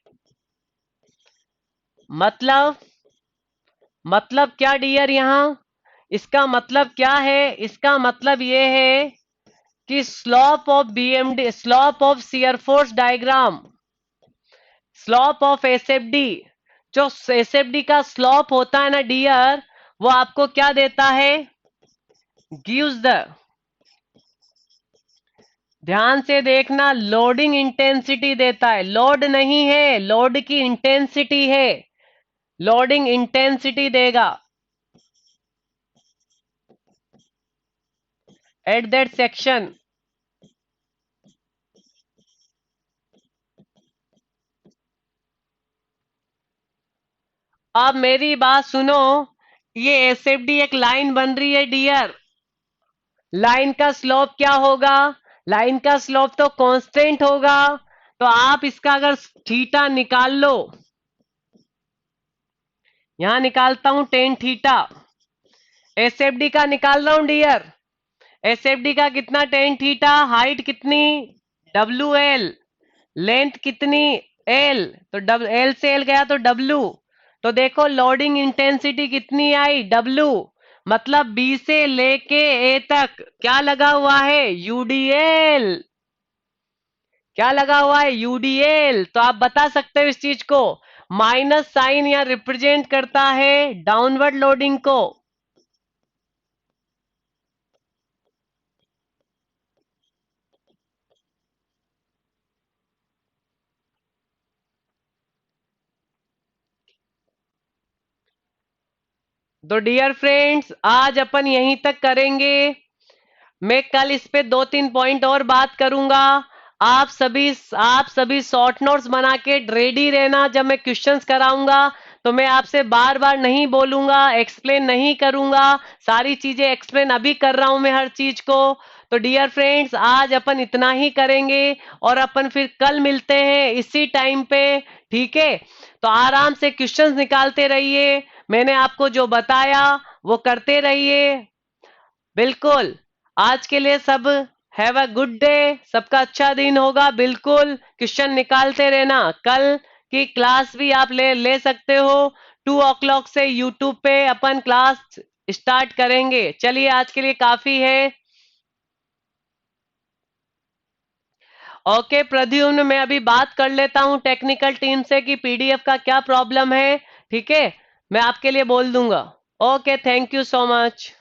मतलब क्या डियर, यहां इसका मतलब क्या है, इसका मतलब ये है कि slope of BMD, slope of shear force diagram, slope of SFD, जो एसएफडी का स्लोप होता है ना डियर, वो आपको क्या देता है, गिव्स द, ध्यान से देखना, लोडिंग इंटेंसिटी देता है, लोड नहीं है, लोड की इंटेंसिटी है, लोडिंग इंटेंसिटी देगा एट दैट सेक्शन। अब मेरी बात सुनो, ये एसएफडी एक लाइन बन रही है डियर, लाइन का स्लोप क्या होगा, लाइन का स्लोप तो कांस्टेंट होगा। तो आप इसका अगर थीटा निकाल लो, यहां निकालता हूं टेन थीटा, एसएफडी का निकाल रहा हूं डियर, एसएफडी का कितना, टेन थीटा, हाइट कितनी, डब्ल्यू एल, लेंथ कितनी, एल, तो एल से एल गया तो डब्ल्यू। तो देखो लोडिंग इंटेंसिटी कितनी आई, डब्ल्यू। मतलब बी से लेके ए तक क्या लगा हुआ है, यूडीएल। क्या लगा हुआ है, यूडीएल। तो आप बता सकते हो इस चीज को, माइनस साइन या रिप्रेजेंट करता है डाउनवर्ड लोडिंग को। तो डियर फ्रेंड्स आज अपन यहीं तक करेंगे। मैं कल इस पे 2-3 पॉइंट और बात करूंगा। आप सभी शॉर्ट नोट्स बना के रेडी रहना। जब मैं क्वेश्चंस कराऊंगा तो मैं आपसे बार बार नहीं बोलूंगा, एक्सप्लेन नहीं करूंगा। सारी चीजें एक्सप्लेन अभी कर रहा हूं मैं हर चीज को। तो डियर फ्रेंड्स आज अपन इतना ही करेंगे और अपन फिर कल मिलते हैं इसी टाइम पे। ठीक है, तो आराम से क्वेश्चंस निकालते रहिए। मैंने आपको जो बताया वो करते रहिए। बिल्कुल। आज के लिए सब हैव अ गुड डे। सबका अच्छा दिन होगा। बिल्कुल क्वेश्चन निकालते रहना। कल की क्लास भी आप ले सकते हो। 2 o'clock से यूट्यूब पे अपन क्लास स्टार्ट करेंगे। चलिए आज के लिए काफी है। ओके प्रद्युम्न, मैं अभी बात कर लेता हूँ टेक्निकल टीम से कि पीडीएफ का क्या प्रॉब्लम है। ठीक है, मैं आपके लिए बोल दूंगा। Okay, thank you so much.